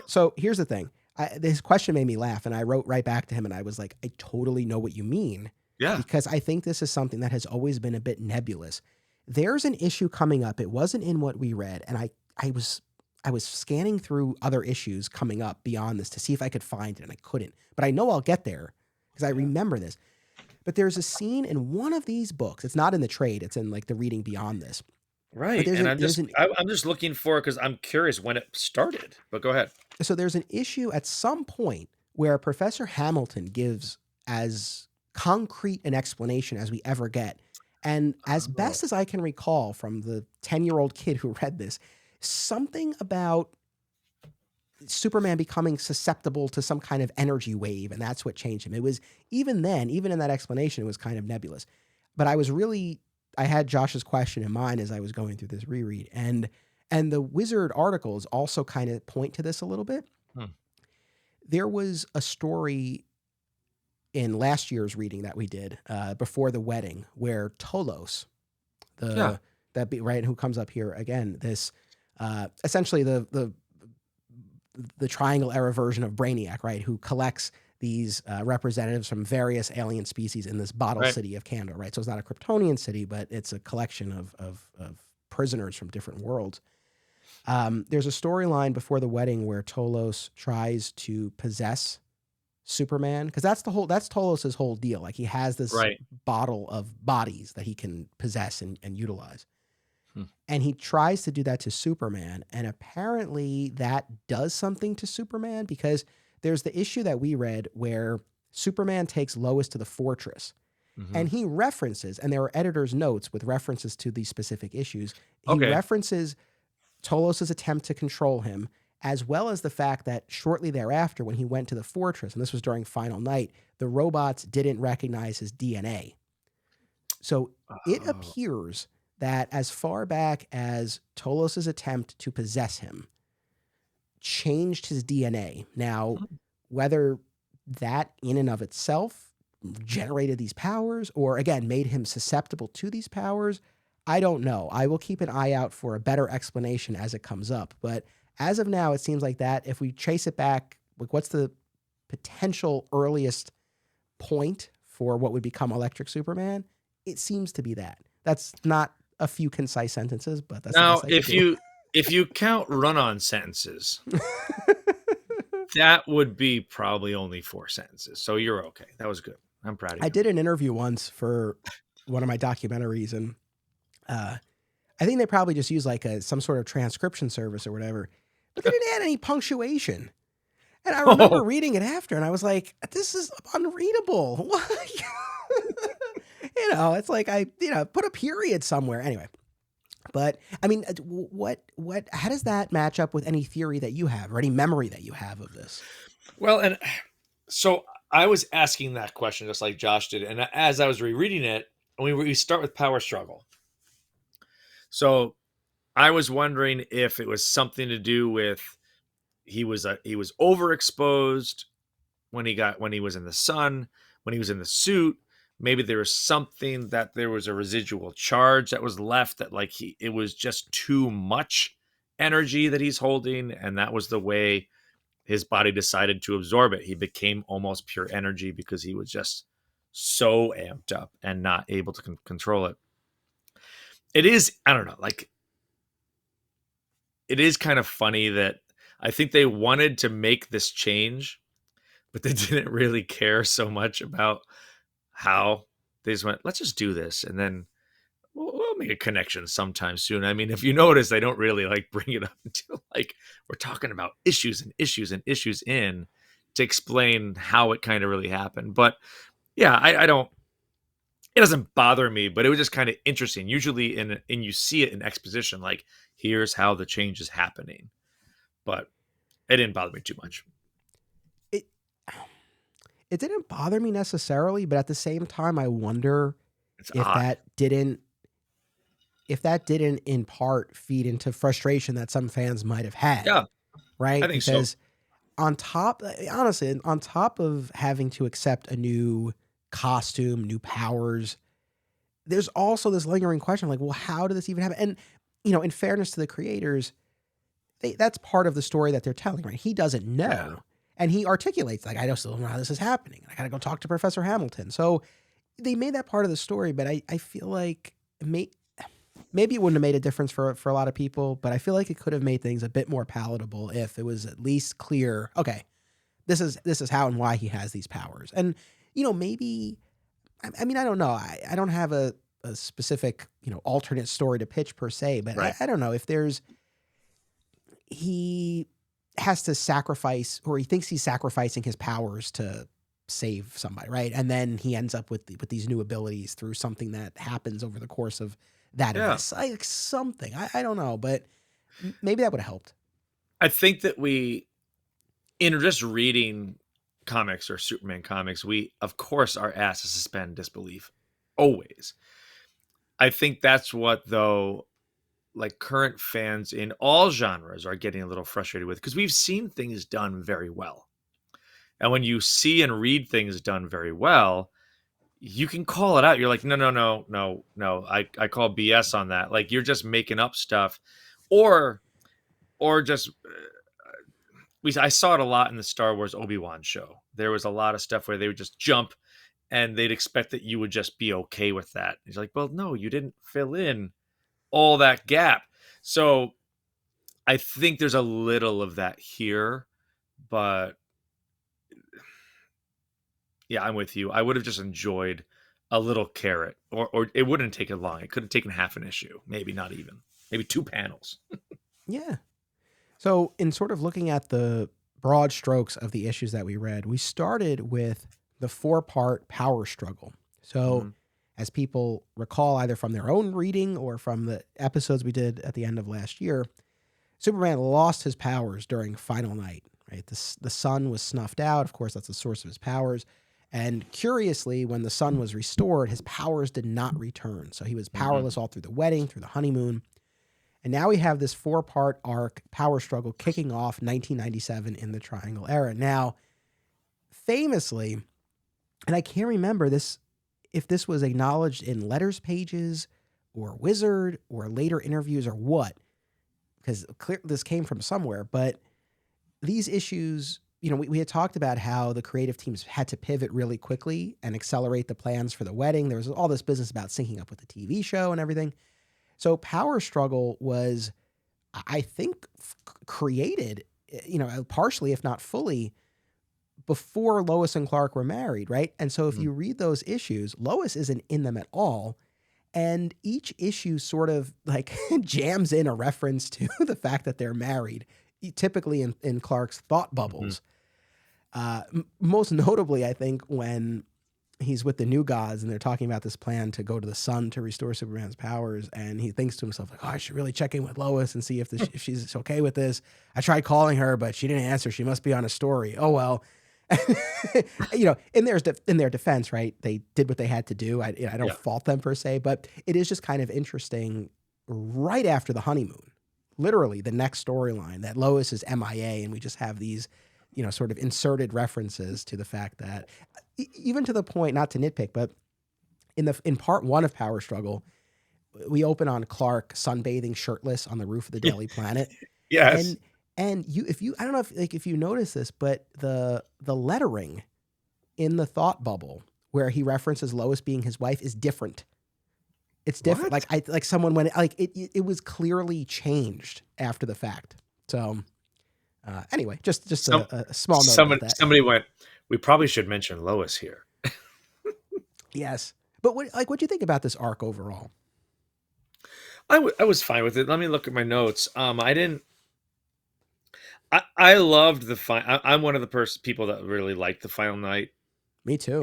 So here's the thing. This question made me laugh, and I wrote right back to him, and I was like, I totally know what you mean, Yeah. because I think this is something that has always been a bit nebulous. There's an issue coming up. It wasn't in what we read, and I was scanning through other issues coming up beyond this to see if I could find it, and I couldn't. But I know I'll get there because I remember this. But there's a scene in one of these books. It's not in the trade. It's in like the reading beyond this. But Right. And I'm just looking for it because I'm curious when it started. But go ahead. so there's an issue at some point where Professor Hamilton gives as concrete an explanation as we ever get. And as Oh, best as I can recall from the 10-year-old kid who read this, something about Superman becoming susceptible to some kind of energy wave, and that's what changed him. It was even then, even in that explanation, it was kind of nebulous. But I had Josh's question in mind as I was going through this reread, and the Wizard articles also kind of point to this a little bit. hmm. There was a story in last year's reading that we did before the wedding where Tolos, Yeah. who comes up here again, this essentially the triangle era version of Brainiac, right, who collects these representatives from various alien species in this bottle Right. city of Kandor, right? So it's not a Kryptonian city, but it's a collection of prisoners from different worlds. There's a storyline before the wedding where Tolos tries to possess Superman, because that's Tolos's whole deal. Like, he has this Right. bottle of bodies that he can possess and utilize. Hmm. And he tries to do that to Superman. And apparently that does something to Superman, because there's the issue that we read where Superman takes Lois to the fortress. Mhm. And he references, and there are editor's notes with references to these specific issues. He Okay. references Tolos's attempt to control him, as well as the fact that shortly thereafter, when he went to the fortress, and this was during Final Night, the robots didn't recognize his DNA. So it Oh. appears that as far back as Tolos's attempt to possess him changed his DNA. Now, whether that in and of itself generated these powers, or again made him susceptible to these powers, I don't know. I will keep an eye out for a better explanation as it comes up. But as of now, it seems like that if we trace it back, like, what's the potential earliest point for what would become Electric Superman? It seems to be that. That's not a few concise sentences, but that's Now, the best I can if you count run-on sentences, that would be probably only 4 sentences. So you're okay. That was good. I'm proud of you. I did an interview once for one of my documentaries, and I think they probably just used like some sort of transcription service or whatever, but they didn't add any punctuation. And I remember reading it after, and I was like, "This is unreadable." It's like I put a period somewhere anyway. But I mean, how does that match up with any theory that you have or any memory that you have of this? Well, and so I was asking that question just like Josh did, and as I was rereading it, we start with power struggle. So I was wondering if it was something to do with he was overexposed when he was in the sun, when he was in the suit. Maybe there was something that there was a residual charge that was left, that like it was just too much energy that he's holding, and that was the way his body decided to absorb it. He became almost pure energy because he was just so amped up and not able to control it. It is, I don't know, like, it is kind of funny that I think they wanted to make this change, but they didn't really care so much about how. They just went, let's just do this, and then we'll make a connection sometime soon. I mean, if you notice, they don't really like bring it up until like we're talking about issues and issues and issues in to explain how it kind of really happened. But yeah, I don't. It doesn't bother me, but it was just kind of interesting. Usually, in you see it in exposition, like here's how the change is happening, but it didn't bother me too much. It didn't bother me necessarily, but at the same time, I wonder It's if odd. that didn't in part feed into frustration that some fans might have had. Yeah, right? I think so. Because on top of having to accept a new costume, new powers, there's also this lingering question like, well, how did this even happen? And, in fairness to the creators, that's part of the story that they're telling, right? He doesn't know. Yeah. And he articulates, like, I don't still know how this is happening. I got to go talk to Professor Hamilton. So they made that part of the story, but I feel like maybe it wouldn't have made a difference for a lot of people, but I feel like it could have made things a bit more palatable if it was at least clear, okay, this is how and why he has these powers. And, maybe, I mean, I don't know. I don't have a specific, alternate story to pitch per se, but Right. I don't know if he has to sacrifice, or he thinks he's sacrificing his powers to save somebody, right? And then he ends up with these new abilities through something that happens over the course of that Yeah. event. Like something. I don't know, but maybe that would have helped. I think that in just reading comics or Superman comics, we of course are asked to suspend disbelief. Always. I think that's what, though, like current fans in all genres are getting a little frustrated with, because we've seen things done very well. And when you see and read things done very well, you can call it out. You're like, no. I call BS on that. Like, you're just making up stuff, or just I saw it a lot in the Star Wars Obi-Wan show. There was a lot of stuff where they would just jump and they'd expect that you would just be okay with that. He's like, well, no, you didn't fill in all that gap. So I think there's a little of that here, but yeah, I'm with you. I would have just enjoyed a little carrot, or it wouldn't take it long. It could have taken half an issue, maybe not even, maybe 2 panels. Yeah. So, in sort of looking at the broad strokes of the issues that we read, we started with the 4-part power struggle. So, Mm-hmm. as people recall, either from their own reading or from the episodes we did at the end of last year, Superman lost his powers during Final Night, right? The sun was snuffed out. Of course, that's the source of his powers. And curiously, when the sun was restored, his powers did not return. So he was powerless all through the wedding, through the honeymoon. And now we have this 4-part arc power struggle kicking off 1997 in the Triangle Era. Now, famously, and I can't remember this if this was acknowledged in letters pages or Wizard or later interviews or what, because this came from somewhere, but these issues, we had talked about how the creative teams had to pivot really quickly and accelerate the plans for the wedding. There was all this business about syncing up with the TV show and everything. So Power Struggle was, I think, created, partially, if not fully, before Lois and Clark were married, right? And so if you read those issues, Lois isn't in them at all. And each issue sort of like jams in a reference to the fact that they're married, typically in Clark's thought bubbles. Most notably, I think, when he's with the New Gods and they're talking about this plan to go to the sun to restore Superman's powers. And he thinks to himself, like, oh, I should really check in with Lois and see if she's okay with this. I tried calling her, but she didn't answer. She must be on a story. Oh, well. In their defense, right? They did what they had to do. I don't fault them per se, but it is just kind of interesting right after the honeymoon, literally the next storyline, that Lois is MIA. And we just have these, sort of inserted references to the fact that even to the point, not to nitpick, but in part 1 of Power Struggle, we open on Clark sunbathing shirtless on the roof of the Daily Planet. Yes. And I don't know if you notice this, but the lettering in the thought bubble where he references Lois being his wife is different. It's different. What? Like someone went, like it was clearly changed after the fact. So anyway, just a small note about that. Somebody went, we probably should mention Lois here. Yes. But what do you think about this arc overall? I was fine with it. Let me look at my notes. I loved the final. I'm one of the people that really liked the Final Night. Me too.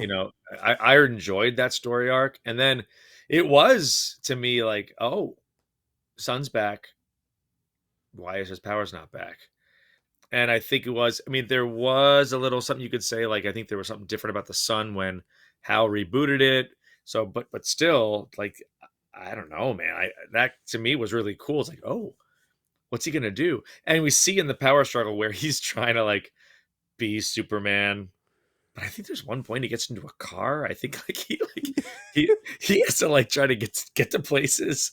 I enjoyed that story arc, and then it was to me like, oh, Sun's back. Why is his powers not back? And I think it was. I mean, there was a little something you could say. Like, I think there was something different about the Sun when Hal rebooted it. So, but still, like, I don't know, man. That to me was really cool. It's like, oh, what's he gonna do? And we see in the power struggle where he's trying to like be Superman, but I think there's one point he gets into a car. I think like he has to like try to get to places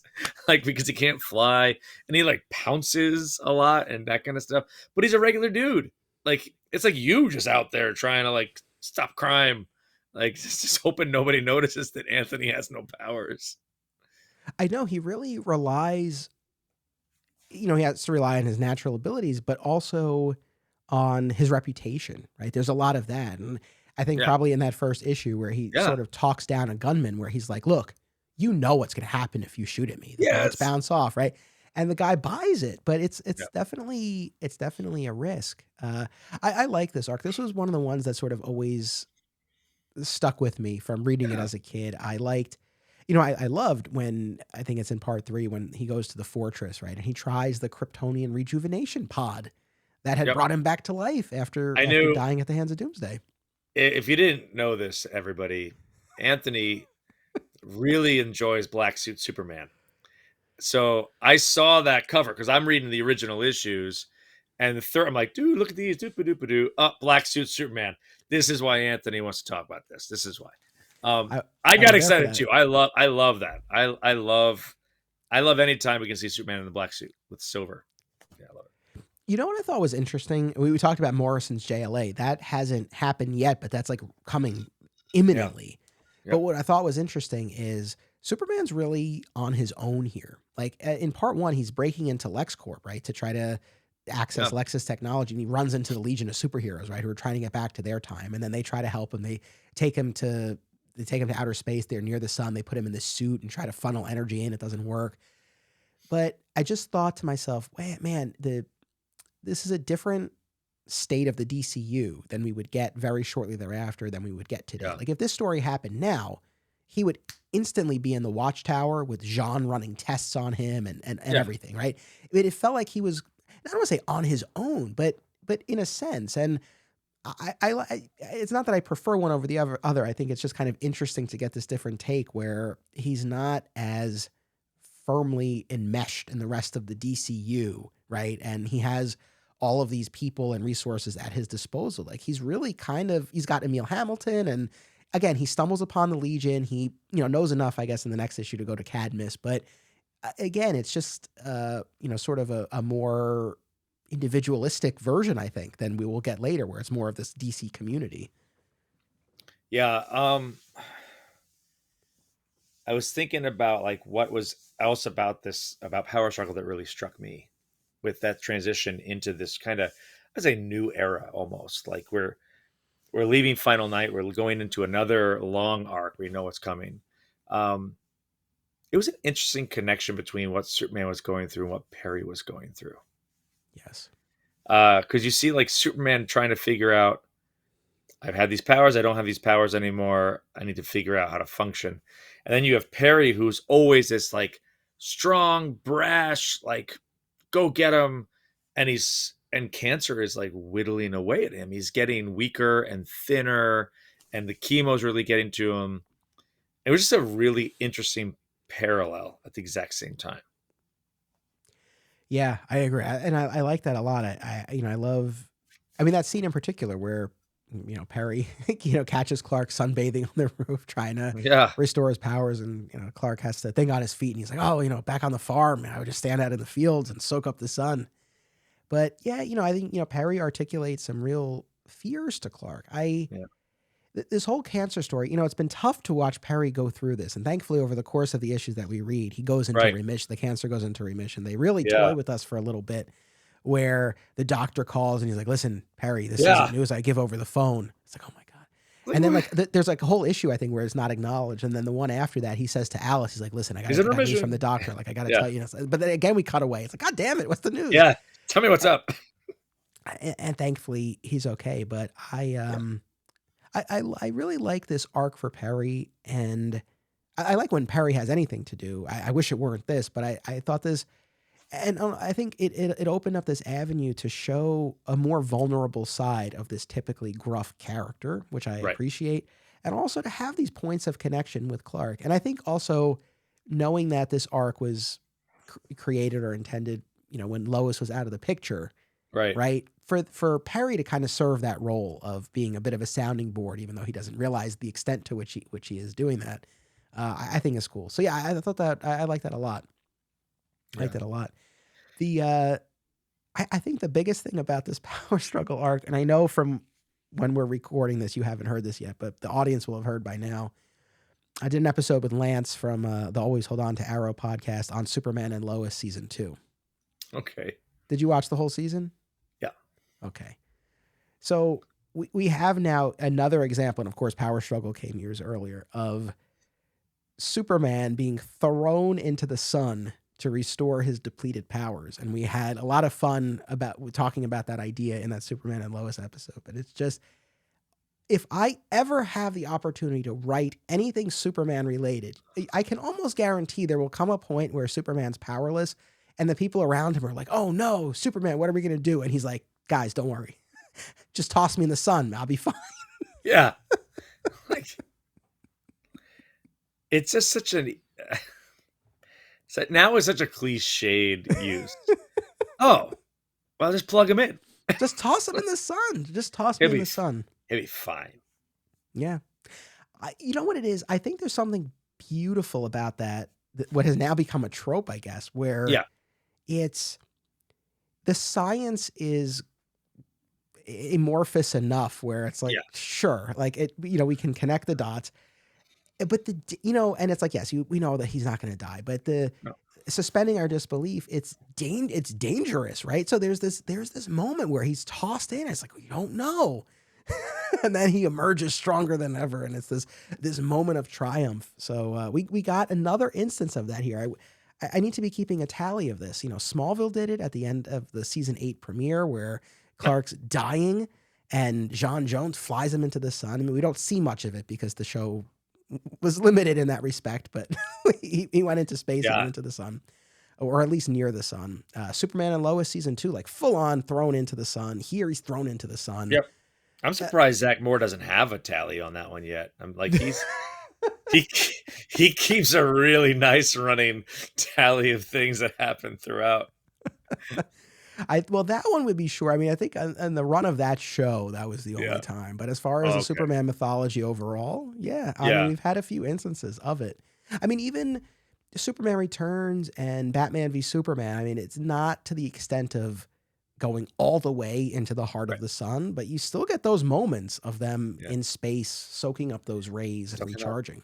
like because he can't fly, and he like pounces a lot and that kind of stuff. But he's a regular dude. Like it's like you just out there trying to like stop crime, like just hoping nobody notices that Anthony has no powers. I know he really relies. He has to rely on his natural abilities, but also on his reputation, right? There's a lot of that. And I think probably in that first issue where he sort of talks down a gunman where he's like, look, you know what's going to happen if you shoot at me. The bullets bounce off, right? And the guy buys it, but it's definitely a risk. I like this arc. This was one of the ones that sort of always stuck with me from reading it as a kid. I liked, I loved when, I think it's in part 3, when he goes to the fortress, right? And he tries the Kryptonian rejuvenation pod that had brought him back to life after dying at the hands of Doomsday. If you didn't know this, everybody, Anthony really enjoys Black Suit Superman. So I saw that cover because I'm reading the original issues, and the third, I'm like, dude, look at these, doop-a-doop-a-doo, Black Suit Superman. This is why Anthony wants to talk about this. This is why. I got excited too. I love that. I love any time we can see Superman in the black suit with silver. Yeah, I love it. You know what I thought was interesting? We talked about Morrison's JLA. That hasn't happened yet, but that's like coming Yeah. imminently. But Yep. what I thought was interesting is Superman's really on his own here. Like in part one, he's breaking into LexCorp, right, to try to access Yeah. Lex's technology, and he runs into the Legion of Superheroes, right, who are trying to get back to their time, and then they try to help him. Take him to they take him to outer space. They're near the sun. They put him in this suit and try to funnel energy in. It doesn't work. But I just thought to myself, wait, man, this is a different state of the DCU than we would get very shortly thereafter than we would get today. Yeah. Like if this story happened now, he would instantly be in the Watchtower with Jean running tests on him and Yeah. everything, right? It felt like he was, I don't want to say on his own, but in a sense. And it's not that I prefer one over the other. I think it's just kind of interesting to get this different take where he's not as firmly enmeshed in the rest of the DCU, right? And he has all of these people and resources at his disposal. Like he's really he's got Emil Hamilton, and again, he stumbles upon the Legion. He, knows enough, I guess, in the next issue to go to Cadmus. But again, it's just, sort of a more individualistic version, I think, than we will get later, where it's more of this DC community. Yeah. I was thinking about like what was else about Power Struggle that really struck me with that transition into this kind of as a new era almost. Like we're leaving Final Night, we're going into another long arc. We know what's coming. It was an interesting connection between what Superman was going through and what Perry was going through. Yes. Because you see like Superman trying to figure out, I've had these powers, I don't have these powers anymore, I need to figure out how to function. And then you have Perry, who's always this like strong, brash, like go get him. And cancer is like whittling away at him. He's getting weaker and thinner, and the chemo's really getting to him. It was just a really interesting parallel at the exact same time. Yeah, I agree. I like that a lot. I love, that scene in particular where, Perry, catches Clark sunbathing on the roof, trying to Yeah. restore his powers. And, Clark has to think on his feet, and he's like, oh, back on the farm, I would just stand out in the fields and soak up the sun. But yeah, I think, Perry articulates some real fears to Clark. This whole cancer story, it's been tough to watch Perry go through this. And thankfully, over the course of the issues that we read, he goes into Right. remission. The cancer goes into remission. They really Yeah. toy with us for a little bit where the doctor calls and he's like, listen, Perry, this Yeah. isn't news I give over the phone. It's like, oh my God. Like, And then there's like a whole issue, I think, where it's not acknowledged. And then the one after that, he says to Alice, he's like, listen, I got He's in news remission. from the doctor. Like, I got to Yeah. tell you. But then again, we cut away. It's like, God damn it. What's the news? Yeah. Tell me what's up. And thankfully he's okay. But I really like this arc for Perry, and I like when Perry has anything to do. I wish it weren't this, but I thought this, and I think it opened up this avenue to show a more vulnerable side of this typically gruff character, which I Right. appreciate, and also to have these points of connection with Clark. And I think also knowing that this arc was created or intended, when Lois was out of the picture, right? For Perry to kind of serve that role of being a bit of a sounding board, even though he doesn't realize the extent to which he is doing that, I think is cool. So yeah, I thought that I like that a lot. I like that a lot. I think the biggest thing about this Power Struggle arc, and I know from when we're recording this, you haven't heard this yet, but the audience will have heard by now. I did an episode with Lance from the Always Hold On to Arrow podcast on Superman and Lois season 2. Okay. Did you watch the whole season? Yeah. Okay. So we have now another example, and of course Power Struggle came years earlier, of Superman being thrown into the sun to restore his depleted powers. And we had a lot of fun about talking about that idea in that Superman and Lois episode. But it's just, if I ever have the opportunity to write anything Superman related, I can almost guarantee there will come a point where Superman's powerless and the people around him are like, oh no, Superman, what are we going to do? And he's like, guys, don't worry. Just toss me in the sun. I'll be fine. Yeah. Like, it's just such an... now is such a cliched use. Oh, well, just plug him in. Just toss him in the sun. Just toss me in the sun. It'll be fine. Yeah. You know what it is? I think there's something beautiful about that, what has now become a trope, I guess, where it's the science is amorphous enough where it's like, Yeah. sure, like it, we can connect the dots, but and it's like, yes, we know that he's not going to die, but the No. suspending our disbelief, it's dangerous, right? So there's this moment where he's tossed in. It's like, you don't know. And then he emerges stronger than ever, and it's this moment of triumph. So we got another instance of that here. I need to be keeping a tally of this. Smallville did it at the end of the season 8 premiere, where Clark's dying and John Jones flies him into the sun. I mean, we don't see much of it because the show was limited in that respect, but he went into space and went into the sun, or at least near the sun. Superman and Lois season 2, like full on thrown into the sun. Here he's thrown into the sun. Yep. I'm surprised Zach Moore doesn't have a tally on that one yet. I'm like, he keeps a really nice running tally of things that happen throughout. Well, that one would be sure. I mean, I think on the run of that show, that was the only time. But as far as the Superman mythology overall, I mean, we've had a few instances of it. I mean, even Superman Returns and Batman v Superman, I mean, it's not to the extent of going all the way into the heart of the sun, but you still get those moments of them in space, soaking up those rays and recharging.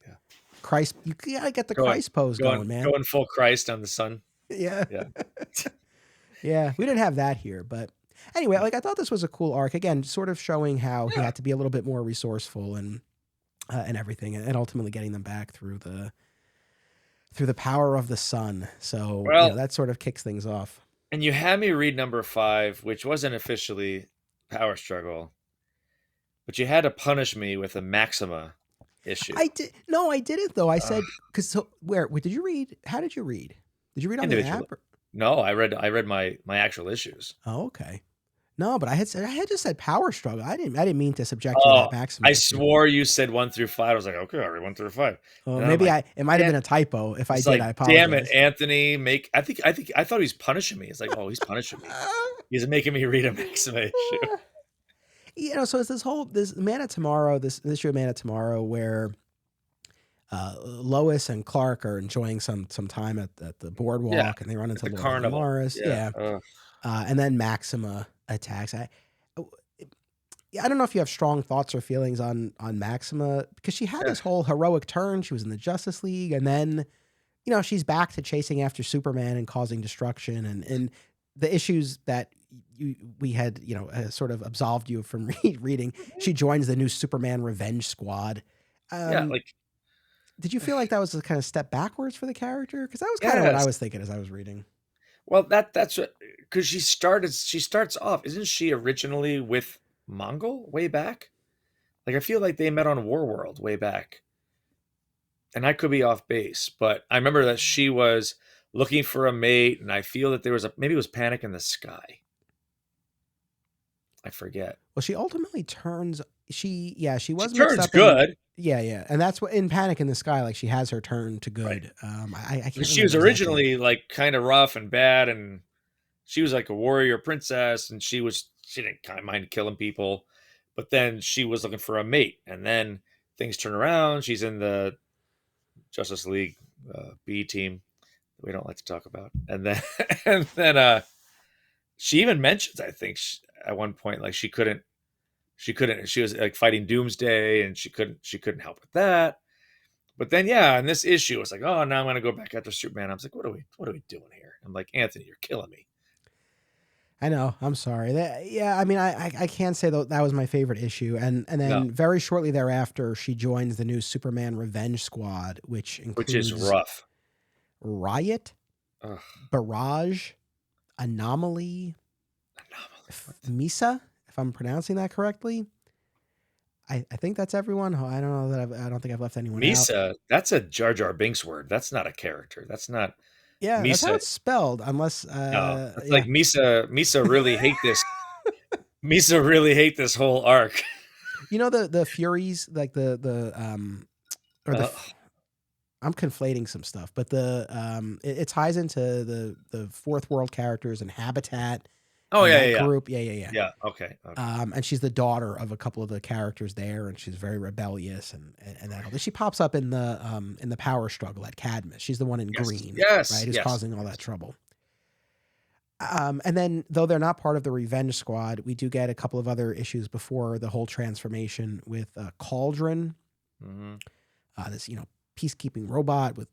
Yeah. Christ, you gotta get the Christ pose going, man. Going full Christ on the sun. Yeah. Yeah, we didn't have that here, but anyway, like I thought this was a cool arc. Again, sort of showing how he had to be a little bit more resourceful and everything, and ultimately getting them back through the power of the sun. So that sort of kicks things off. And you had me read number 5, which wasn't officially Power Struggle, but you had to punish me with a Maxima issue. I did. No, I didn't though. I said because where did you read? How did you read? Did you read on the app? No, I read my actual issues. Oh, okay. No, but I had just said Power Struggle. I didn't mean to subject you to that Maxima. I swore you said 1 through 5. I was like, okay, I read 1 through 5. Well, maybe it might have been a typo. If I did, I apologize. Damn it, Anthony! I thought he was punishing me. It's like, oh, he's punishing me. He's making me read a Maxima issue. So it's this Man of Tomorrow, this issue of Man of Tomorrow, where Lois and Clark are enjoying some time at the boardwalk, and they run into the carnival. Morris, and then Maxima attacks. I don't know if you have strong thoughts or feelings on Maxima, because she had this whole heroic turn. She was in the Justice League, and then she's back to chasing after Superman and causing destruction, and the issues that we had sort of absolved you from reading. She joins the new Superman Revenge Squad. Did you feel like that was a kind of step backwards for the character? Because that was kind of what I was thinking as I was reading. Well, that's because she starts off. Isn't she originally with Mongol way back? Like, I feel like they met on Warworld way back, and I could be off base, but I remember that she was looking for a mate, and I feel that there was maybe it was Panic in the Sky. I I forget. Well, she ultimately turns. She was She mixed turns up in- good. yeah, and that's what in Panic in the Sky, like she has her turn to good. Right. I can't. She was remember exactly. originally like kind of rough and bad, and she was like a warrior princess, and she didn't kind of mind killing people, but then she was looking for a mate, and then things turn around. She's in the Justice League B team that we don't like to talk about, and then she even mentions, I think at one point, like she was like fighting Doomsday, and she couldn't help with that. But then, in this issue, it's like, oh, now I'm going to go back after Superman. I was like, what are we doing here? I'm like, Anthony, you're killing me. I know. I'm sorry. I mean, I can't say that was my favorite issue. And then very shortly thereafter, she joins the new Superman Revenge Squad, which is rough. Riot, Ugh. Barrage, Anomaly, Misa, if I'm pronouncing that correctly. I think that's everyone. I don't know that I don't think I've left anyone Misa, out. that's a Jar Jar Binks word. That's not a character. That's not. Yeah, Misa. That's how it's spelled. Unless no, it's like Misa really hate this. Misa really hate this whole arc. You know the Furies, like I'm conflating some stuff, but it ties into the Fourth World characters and Habitat. Oh yeah, group. Yeah. Yeah. Okay. And she's the daughter of a couple of the characters there, and she's very rebellious and that. She pops up in the power struggle at Cadmus. She's the one in green, yes, right? Who's causing all that trouble. And then, though they're not part of the Revenge Squad, we do get a couple of other issues before the whole transformation with Cauldron, Mm-hmm. this peacekeeping robot with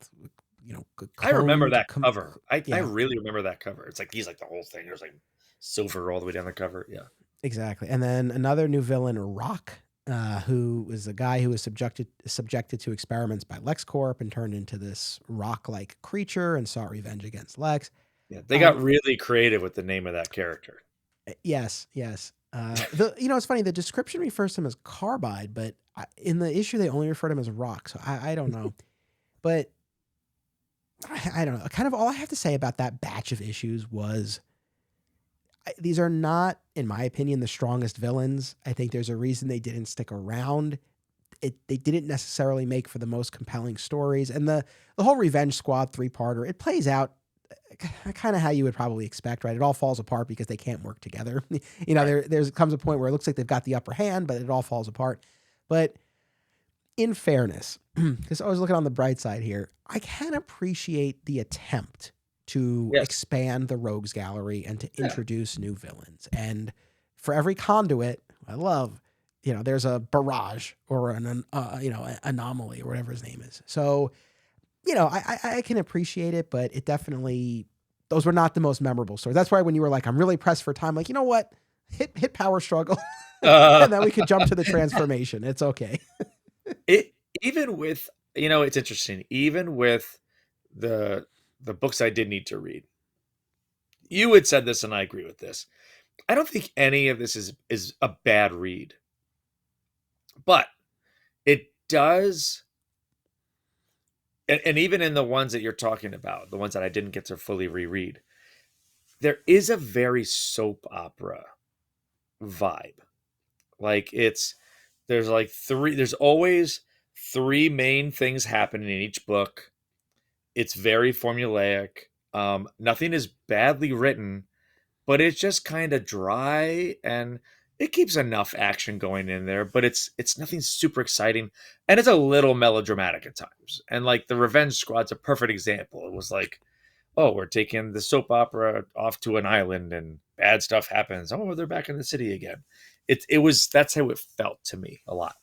I remember cloned. that cover. I Yeah, really remember that cover. It's like he's like the whole thing. There's like silver all the way down the cover. Yeah. exactly. And then another new villain, Rock, who was a guy who was subjected to experiments by LexCorp and turned into this rock-like creature and sought revenge against Lex. Yeah. They got really creative with the name of that character. Yes, yes. It's funny. The description refers to him as Carbide, but in the issue they only refer to him as Rock. So I don't know, but I don't know. Kind of all I have to say about that batch of issues was these are not, in my opinion, the strongest villains. I think there's a reason they didn't stick around. They didn't necessarily make for the most compelling stories, and the whole Revenge Squad 3-parter, it plays out kind of how you would probably expect, right? It all falls apart because they can't work together. Right. There's comes a point where it looks like they've got the upper hand, but it all falls apart. But in fairness, because I was looking on the bright side here, I can appreciate the attempt to Yes. expand the Rogues Gallery and to Yeah. introduce new villains. And for every conduit, I love, there's a barrage or an anomaly or whatever his name is. So, I can appreciate it, but it definitely, those were not the most memorable stories. That's why when you were like, I'm really pressed for time, like, you know what? Hit Power Struggle. And then we could jump to the transformation. It's okay. It even with it's interesting. Even with the books I did need to read, you had said this, and I agree with this. I don't think any of this is a bad read, but it does. And even in the ones that you're talking about, the ones that I didn't get to fully reread, there is a very soap opera vibe. Like there's always three main things happening in each book. It's very formulaic. Nothing is badly written, but it's just kind of dry, and it keeps enough action going in there, but it's nothing super exciting, and it's a little melodramatic at times. And like the Revenge Squad's a perfect example. It was like, oh, we're taking the soap opera off to an island and bad stuff happens. Oh, they're back in the city again. That's how it felt to me a lot.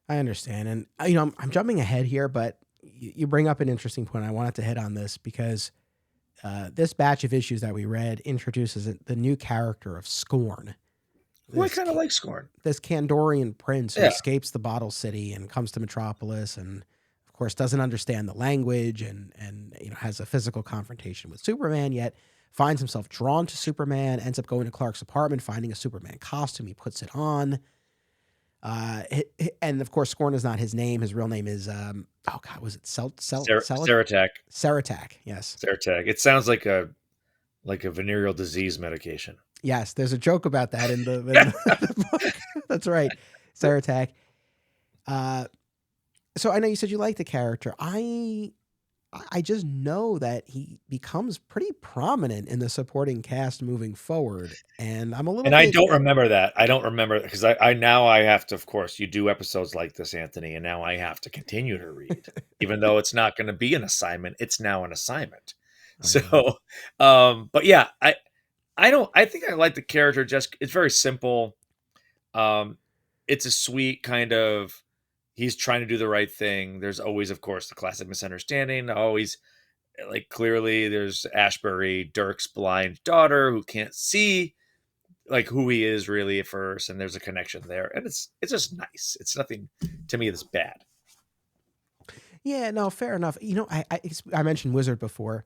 I understand. And, I'm jumping ahead here, but you bring up an interesting point. I wanted to hit on this because this batch of issues that we read introduces the new character of Scorn. Well, I kind of like Scorn. This Kandorian prince who Yeah. escapes the Bottle City and comes to Metropolis, and of course doesn't understand the language, and has a physical confrontation with Superman, yet finds himself drawn to Superman, ends up going to Clark's apartment, finding a Superman costume. He puts it on. And of course, Scorn is not his name. His real name is, was it Ceretak. Ceretak, yes. Ceretak. It sounds like a venereal disease medication. Yes, there's a joke about that in the book. That's right, Ceretak. So I know you said you like the character. I just know that he becomes pretty prominent in the supporting cast moving forward, and I'm a little. And I don't remember that. I don't remember because I now I have to. Of course, you do episodes like this, Anthony, and now I have to continue to read, even though it's not going to be an assignment. It's now an assignment. So, but yeah, I think I like the character. Just it's very simple. It's a sweet kind of. He's trying to do the right thing. There's always, of course, the classic misunderstanding. Always, like clearly, there's Ashbury, Dirk's blind daughter who can't see like who he is really at first, and there's a connection there, and it's just nice. It's nothing to me that's bad. Yeah, no, fair enough. I mentioned Wizard before.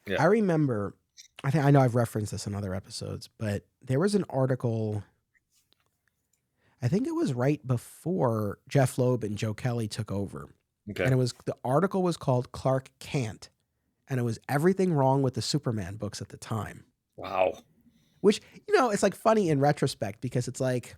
Yeah. I remember. I know I've referenced this in other episodes, but there was an article. I think it was right before Jeff Loeb and Joe Kelly took over. Okay. And the article was called Clark Can't. And it was everything wrong with the Superman books at the time. Wow. Which, it's like funny in retrospect because it's like,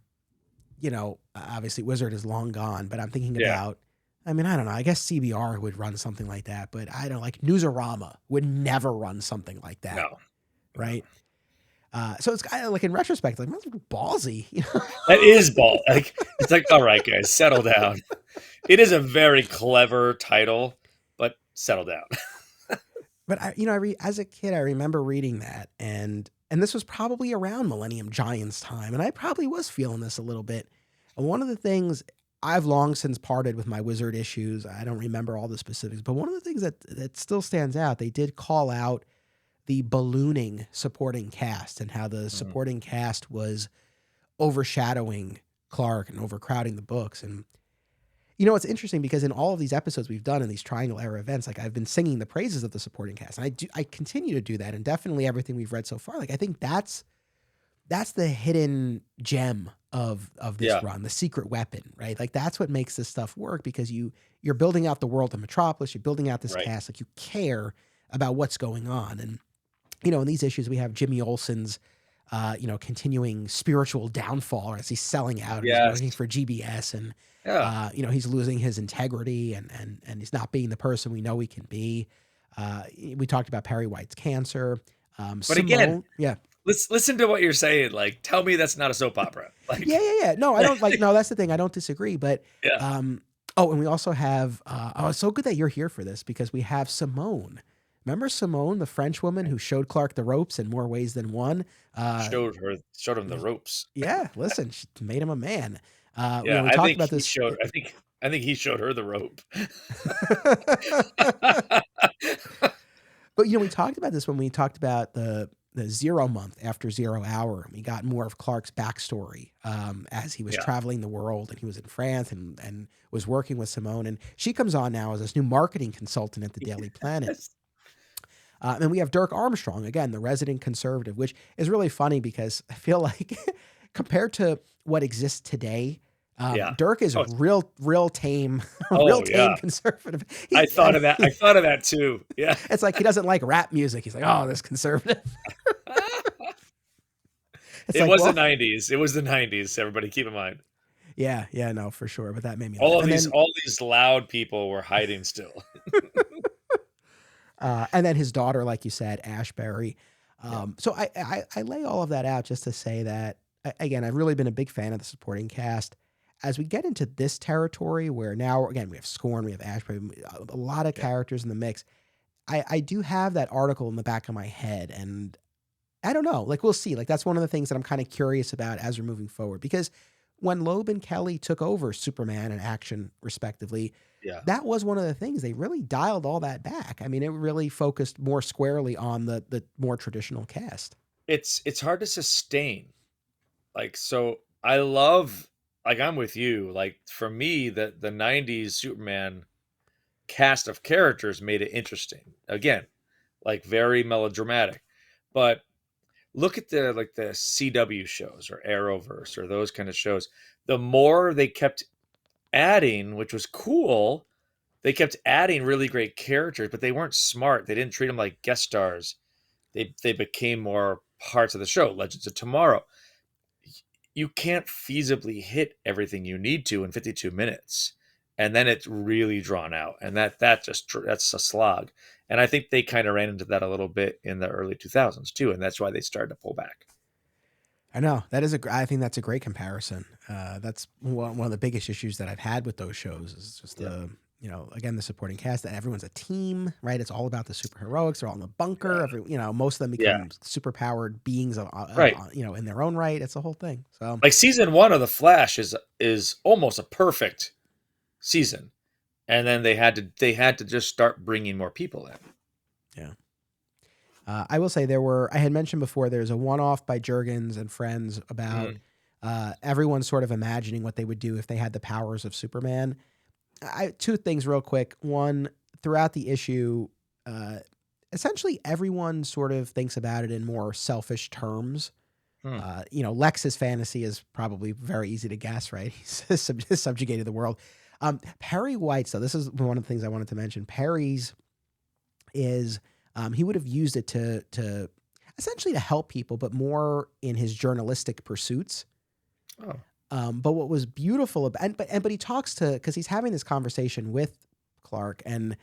obviously Wizard is long gone, but I'm thinking about, I don't know, I guess CBR would run something like that, but I don't like Newsarama would never run something like that. No. Right? So it's kind of like in retrospect, like that's ballsy. That is ball. Like it's like, all right, guys, settle down. It is a very clever title, but settle down. But as a kid, I remember reading that, and this was probably around Millennium Giants time, and I probably was feeling this a little bit. And one of the things I've long since parted with my wizard issues. I don't remember all the specifics, but one of the things that still stands out, they did call out the ballooning supporting cast and how the Mhm. supporting cast was overshadowing Clark and overcrowding the books. And it's interesting because in all of these episodes we've done in these Triangle era events, like I've been singing the praises of the supporting cast, and I continue to do that, and definitely everything we've read so far. Like I think that's the hidden gem of this Yeah, run, the secret weapon, right? Like that's what makes this stuff work because you're building out the world of Metropolis, you're building out this right. cast, like you care about what's going on. And in these issues we have Jimmy Olsen's continuing spiritual downfall as he's selling out and he's Yes. working for GBS, and Yeah. he's losing his integrity, and he's not being the person we know he can be. We talked about Perry White's cancer. But again, Simone, yeah. let's listen to what you're saying. Like, tell me that's not a soap opera. Yeah, Like, yeah, yeah. No, I don't like. No, that's the thing. I don't disagree. But yeah. oh, and we also have. Oh, it's so good that you're here for this because we have Simone. Remember Simone, the French woman who showed Clark the ropes in more ways than one. Showed him the ropes. Yeah, listen, she made him a man. Yeah, We I talked think about he this. showed. I think he showed her the rope. But we talked about this when we talked about the 0 month after 0 hour. We got more of Clark's backstory as he was Yeah. traveling the world, and he was in France and was working with Simone. And she comes on now as this new marketing consultant at the Daily Planet. Yes. And we have Dirk Armstrong, again, the resident conservative, which is really funny because I feel like compared to what exists today, Yeah. Dirk is Oh, real tame, real oh tame yeah. conservative. I I thought of that. I mean, thought of that too. Yeah. it's like he doesn't like rap music. He's like, oh, this conservative. It's It like, was the well, 90s. It was the 90s. Everybody keep in mind. yeah, yeah, no, for sure. But that made me laugh. All these loud people were hiding still. And then his daughter, like you said, Ashbury. Yeah. So I lay all of that out just to say that again, I've really been a big fan of the supporting cast. As we get into this territory, where now again we have Scorn, we have Ashbury, a lot of Yeah. characters in the mix. I do have that article in the back of my head, and I don't know. Like we'll see. Like that's one of the things that I'm kind of curious about as we're moving forward because when Loeb and Kelly took over Superman and Action respectively, Yeah. that was one of the things they really dialed all that back. I mean, it really focused more squarely on the more traditional cast. It's hard to sustain. Like, so I love, like, I'm with you. Like, for me, the 90s Superman cast of characters made it interesting. Again, like very melodramatic. But look at the CW shows or Arrowverse or those kind of shows. The more they kept adding, which was cool, they kept adding really great characters, but they weren't smart. They didn't treat them like guest stars. They became more parts of the show. Legends of Tomorrow. You can't feasibly hit everything you need to in 52 minutes. And then it's really drawn out. And that's a slog. And I think they kind of ran into that a little bit in the early 2000s too. And that's why they started to pull back. I know that is I think that's a great comparison. That's one of the biggest issues that I've had with those shows is just Yeah. again, the supporting cast, that everyone's a team, right? It's all about the superheroics. They're all in the bunker. Yeah. Most of them Yeah. become superpowered beings, Right. in their own right. It's the whole thing. So Like season 1 of The Flash is almost a perfect season. And then they had to just start bringing more people in. yeah. I will say I had mentioned before, there's a one-off by Jurgens and friends about everyone sort of imagining what they would do if they had the powers of Superman. Two things real quick. One, throughout the issue, essentially everyone sort of thinks about it in more selfish terms. Hmm. Lex's fantasy is probably very easy to guess, right? He's subjugated the world. Perry White, so this is one of the things I wanted to mention. Perry's is he would have used it to essentially to help people, but more in his journalistic pursuits. Oh. But what was beautiful about, but he talks because he's having this conversation with Clark, and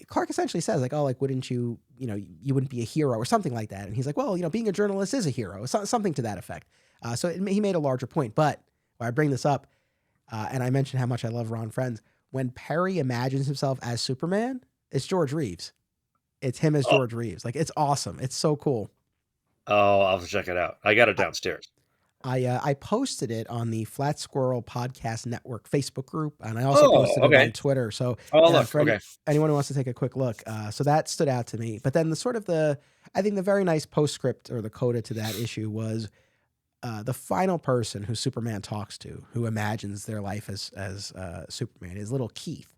Clark essentially says like, oh, like, wouldn't you wouldn't be a hero or something like that. And he's like, well, being a journalist is a hero, something to that effect. So he made a larger point, but I bring this up, and I mentioned how much I love Ron Frenz. When Perry imagines himself as Superman, it's George Reeves. It's him as Oh, George Reeves. Like it's awesome. It's so cool. oh, I'll have to check it out. I got it I downstairs. I posted it on the Flat Squirrel Podcast Network Facebook group, and I also Oh, posted it okay. on Twitter. So Oh, look. for Okay. anyone who wants to take a quick look, so that stood out to me. But then the sort of I think the very nice postscript or the coda to that issue was the final person who Superman talks to, who imagines their life as Superman, is little Keith.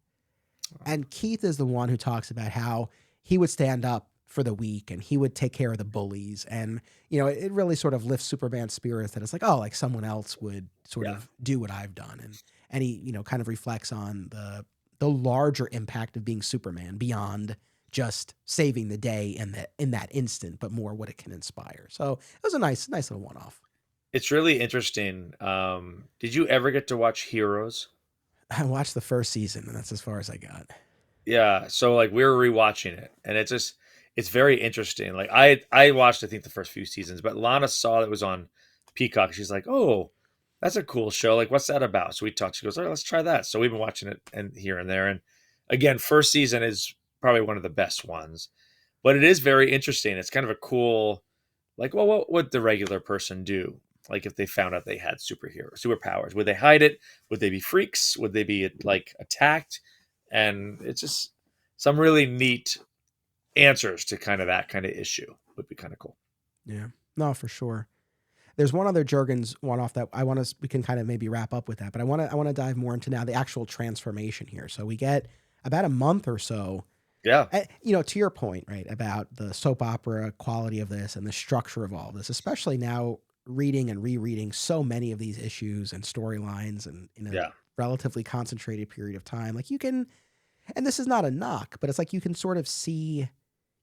And Keith is the one who talks about how he would stand up for the weak and he would take care of the bullies. And, it really sort of lifts Superman's spirits that it's like, oh, like someone else would sort Yeah. of do what I've done. And he, kind of reflects on the larger impact of being Superman beyond just saving the day in that instant, but more what it can inspire. So it was a nice little one off. It's really interesting. Did you ever get to watch Heroes? I watched the first season and that's as far as I got. Yeah. So like we were rewatching it, and it's very interesting. Like I watched I think the first few seasons, but Lana saw that it was on Peacock. She's like, "Oh, that's a cool show. Like, what's that about?" So we talked. She goes, "All right, let's try that." So we've been watching it and here and there. And again, first season is probably one of the best ones, but it is very interesting. It's kind of a cool, like, well, what would the regular person do? Like, if they found out they had superpowers, would they hide it? Would they be freaks? Would they be like attacked? And it's just some really neat answers to kind of that kind of issue would be kind of cool. Yeah. No, for sure. There's one other Jurgens one off that we can kind of maybe wrap up with that, but I want to dive more into now the actual transformation here. So we get about a month or so, Yeah. to your point, right, about the soap opera quality of this and the structure of all this, especially now reading and rereading so many of these issues and storylines and in a Yeah. relatively concentrated period of time. Like you can, and this is not a knock, but it's like you can sort of see,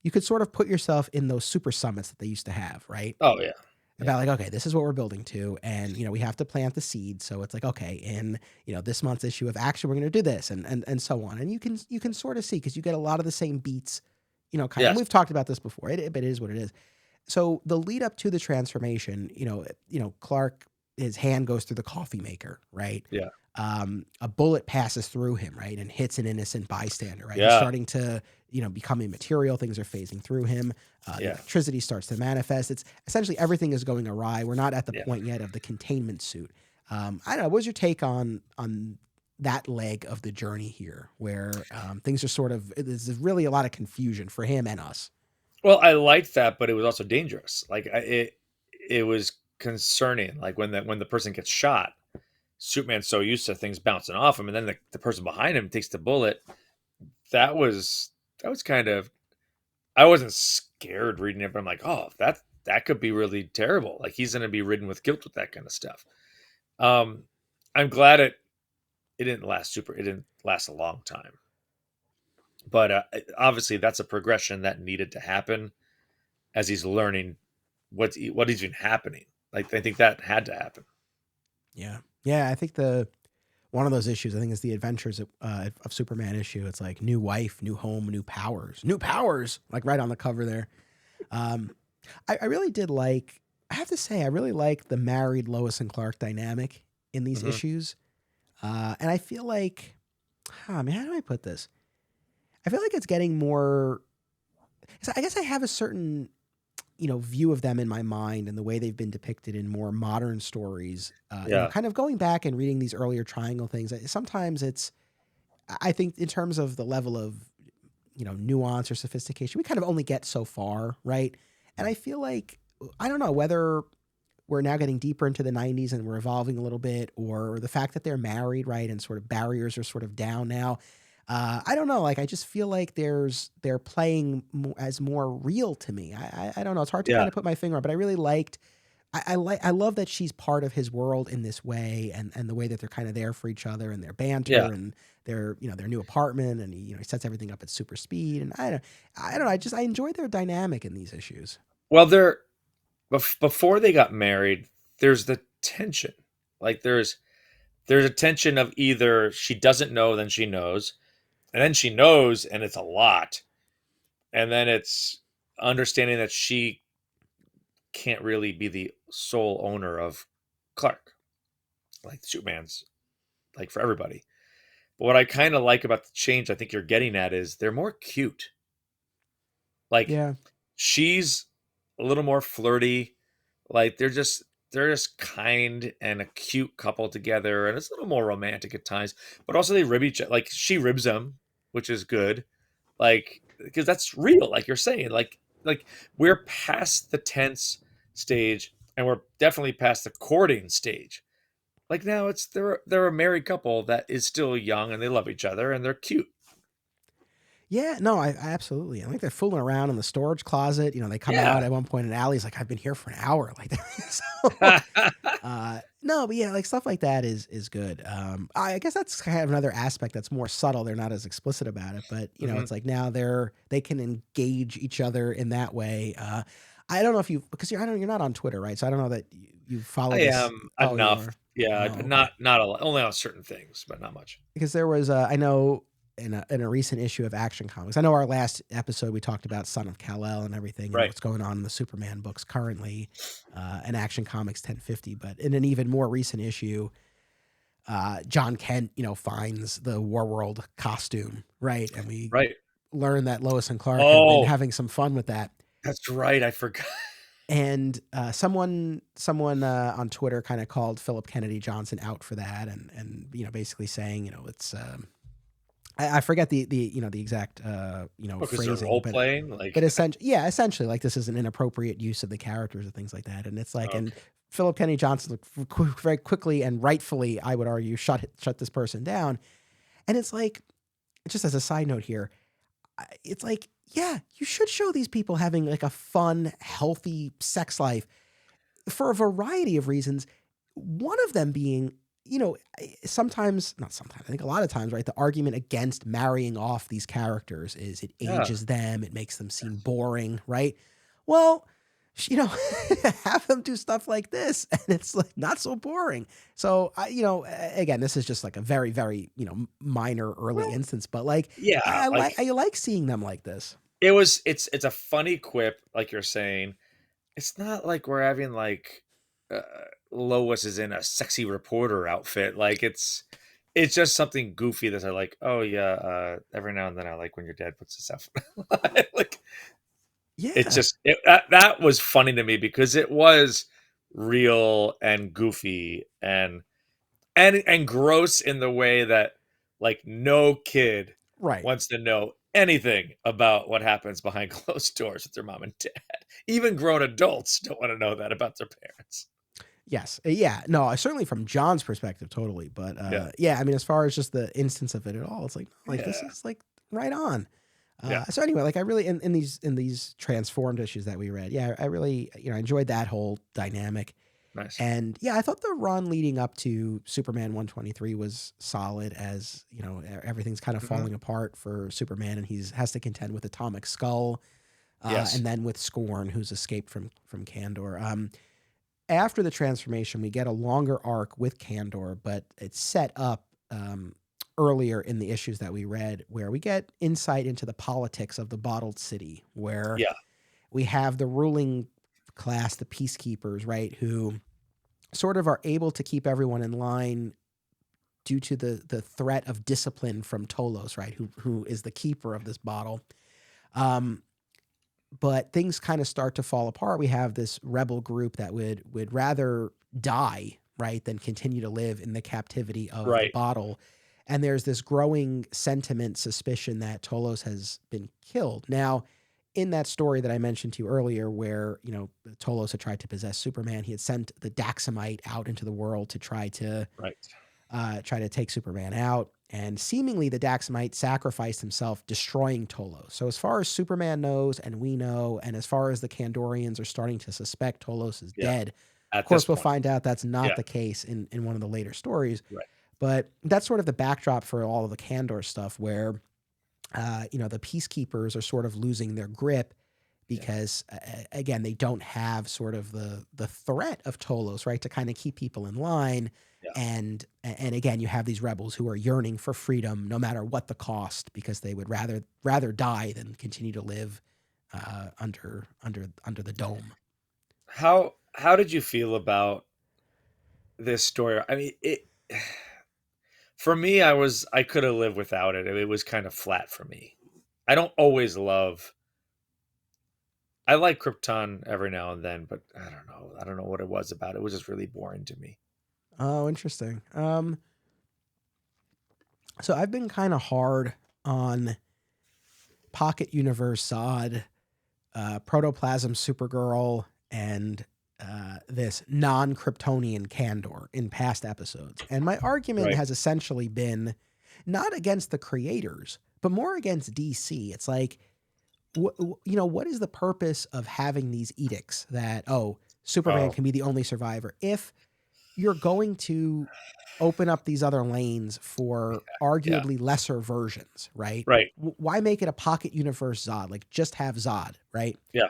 you could sort of put yourself in those super summits that they used to have, right? Oh yeah. Yeah. About like, okay, this is what we're building to, and we have to plant the seed. So it's like, okay, in this month's issue of Action, we're going to do this, and so on. And you can sort of see because you get a lot of the same beats, kind of. And Yes. we've talked about this before, but it is what it is. So the lead up to the transformation, Clark, his hand goes through the coffee maker, right? Yeah. A bullet passes through him, right, and hits an innocent bystander, right? He's Yeah. starting to, become immaterial. Things are phasing through him. The Yeah. electricity starts to manifest. It's essentially everything is going awry. We're not at the Yeah. point yet of the containment suit. I don't know. What was your take on that leg of the journey here, where things are sort of there's really a lot of confusion for him and us. Well, I liked that, but it was also dangerous. Like it was concerning. Like when the person gets shot, Superman's so used to things bouncing off him, and then the person behind him takes the bullet. That was kind of. I wasn't scared reading it, but I'm like, oh, that could be really terrible. Like he's going to be ridden with guilt with that kind of stuff. Um, I'm glad it didn't last It didn't last a long time, but obviously that's a progression that needed to happen as he's learning what is even happening. Like I think that had to happen. Yeah, yeah. I think one of those issues, I think, is the Adventures of Superman issue. It's like new wife, new home, new powers, like right on the cover there. Um, I really did like. I have to say, I really like the married Lois and Clark dynamic in these Hmm. issues, and I feel like, oh man, how do I put this? I feel like it's getting more. So I guess I have a certain view of them in my mind and the way they've been depicted in more modern stories. Yeah, Kind of going back and reading these earlier Triangle things. Sometimes I think in terms of the level of nuance or sophistication, we kind of only get so far, right? And I feel like I don't know whether we're now getting deeper into the 90s and we're evolving a little bit, or the fact that they're married, right, and sort of barriers are sort of down now. I don't know. Like, I just feel like they're playing as more real to me. I don't know. It's hard to yeah, kind of put my finger on, but I really liked. I love that she's part of his world in this way, and the way that they're kind of there for each other and their banter yeah. and their new apartment, and he sets everything up at super speed. And I don't know. I enjoy their dynamic in these issues. Well, before they got married, there's the tension. Like there's a tension of either she doesn't know, then she knows, and then she knows, and it's a lot, and then it's understanding that she can't really be the sole owner of Clark, like Superman's, like for everybody. But what I kind of like about the change I think you're getting at is they're more cute. Like Yeah. she's a little more flirty. Like they're just kind and a cute couple together, and it's a little more romantic at times. But also they rib each like she ribs him, which is good. Like because that's real, like you're saying. Like we're past the tense stage, and we're definitely past the courting stage. Like now it's they're a married couple that is still young and they love each other and they're cute. Yeah, no, I absolutely. I think they're fooling around in the storage closet. You know, they come out Yeah. at one point, and Allie's like, "I've been here for an hour." Like, so, no, but yeah, like stuff like that is good. I guess that's kind of another aspect that's more subtle. They're not as explicit about it, but you know, Hmm. it's like now they can engage each other in that way. I don't know if you because I don't you're not on Twitter, right? So I don't know that you follow I this. am Oh, you enough. are. Yeah, Oh, but okay. not a lot. Only on certain things, but not much. Because there was I know in a recent issue of Action Comics. I know our last episode we talked about Son of Kal-El and everything and Right. what's going on in the Superman books currently, in Action Comics 1050. But in an even more recent issue, John Kent, finds the War World costume, right? And we Right. learn that Lois and Clark have been Oh, having some fun with that. that's right. I forgot. And someone on Twitter kind of called Philip Kennedy Johnson out for that, and basically saying, it's I forget the exact Because they're phrasing, role but playing. Like, essentially like this is an inappropriate use of the characters and things like that, and it's like, and okay. Philip Kennedy Johnson very quickly and rightfully, I would argue, shut this person down, and it's like, just as a side note here, it's like, yeah, you should show these people having like a fun, healthy sex life for a variety of reasons. One of them being, sometimes, not sometimes, I think a lot of times, right? The argument against marrying off these characters is it Yeah. ages them, it makes them seem boring, right? Well, you know, have them do stuff like this, and it's like not so boring. So, again, this is just like a very, very, minor early Well, instance, but like, yeah. Like I like seeing them like this. it's a funny quip, like you're saying. It's not like we're having like uh, Lois is in a sexy reporter outfit. Like it's just something goofy that I like. Oh yeah, every now and then I like when your dad puts this out. Like it's Yeah, just that was funny to me because it was real and goofy and gross in the way that like no kid right. wants to know anything about what happens behind closed doors with their mom and dad. Even grown adults don't want to know that about their parents. Yes. Yeah. No, certainly from John's perspective, totally. But Yeah. yeah, I mean, as far as just the instance of it at all, it's like, no, like this Yeah. is like right on. Yeah. So anyway, like I really in these transformed issues that we read, yeah, I really enjoyed that whole dynamic. Nice. And yeah, I thought the run leading up to Superman 123 was solid, as everything's kind of Hmm. falling apart for Superman, and he's has to contend with Atomic Skull, Yes. and then with Scorn, who's escaped from Kandor. After the transformation, we get a longer arc with Kandor, but it's set up earlier in the issues that we read, where we get insight into the politics of the bottled city, where Yeah. we have the ruling class, the peacekeepers, right, who sort of are able to keep everyone in line due to the threat of discipline from Tolos, right, who is the keeper of this bottle. Um, but things kind of start to fall apart. We have this rebel group that would rather die, right, than continue to live in the captivity of the Right. bottle. And there's this growing sentiment, suspicion that Tolos has been killed. Now, in that story that I mentioned to you earlier, where Tolos had tried to possess Superman, he had sent the Daxamite out into the world to Right. try to take Superman out. And seemingly the Daxamite sacrificed himself, destroying Tolos. So as far as Superman knows, and we know, and as far as the Kandorians are starting to suspect Tolos is Yeah. dead, of At this course we'll point. find out that's not Yeah. the case in one of the later stories. Right. But that's sort of the backdrop for all of the Kandor stuff, where the peacekeepers are sort of losing their grip Yeah. because again, they don't have sort of the threat of Tolos, right, to kind of keep people in line. Yeah. And again, you have these rebels who are yearning for freedom no matter what the cost, because they would rather die than continue to live under the dome. How did you feel about this story? I mean, it for me, I could have lived without it. It was kind of flat for me. I don't always love I like Krypton every now and then, but I don't know. I don't know what it was about. It was just really boring to me. Oh, interesting. So I've been kind of hard on Pocket Universe Zod, Protoplasm Supergirl, and this non-Kryptonian Candor in past episodes. And my argument Right. has essentially been not against the creators, but more against DC. It's like, what is the purpose of having these edicts that, Superman Oh, can be the only survivor if you're going to open up these other lanes for yeah. arguably lesser versions, right? Right. Why make it a pocket universe Zod? Like, just have Zod, right? Yeah.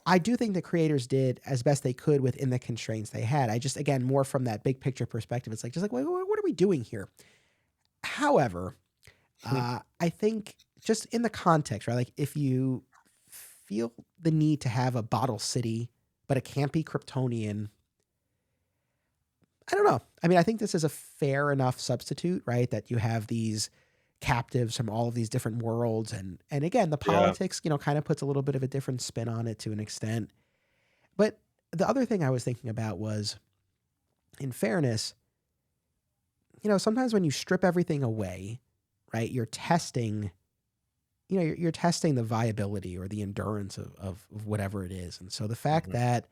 I do think the creators did as best they could within the constraints they had. I just, again, more from that big picture perspective, it's like, just like, what are we doing here? However, I think just in the context, right? Like, if you feel the need to have a bottle city, but it can't be Kryptonian, I don't know. I mean, I think this is a fair enough substitute, right? That you have these captives from all of these different worlds, and again, the Yeah. politics, kind of puts a little bit of a different spin on it to an extent. But the other thing I was thinking about was, in fairness, sometimes when you strip everything away, right, you're testing, you're testing the viability or the endurance of whatever it is. And so the fact Mhm. that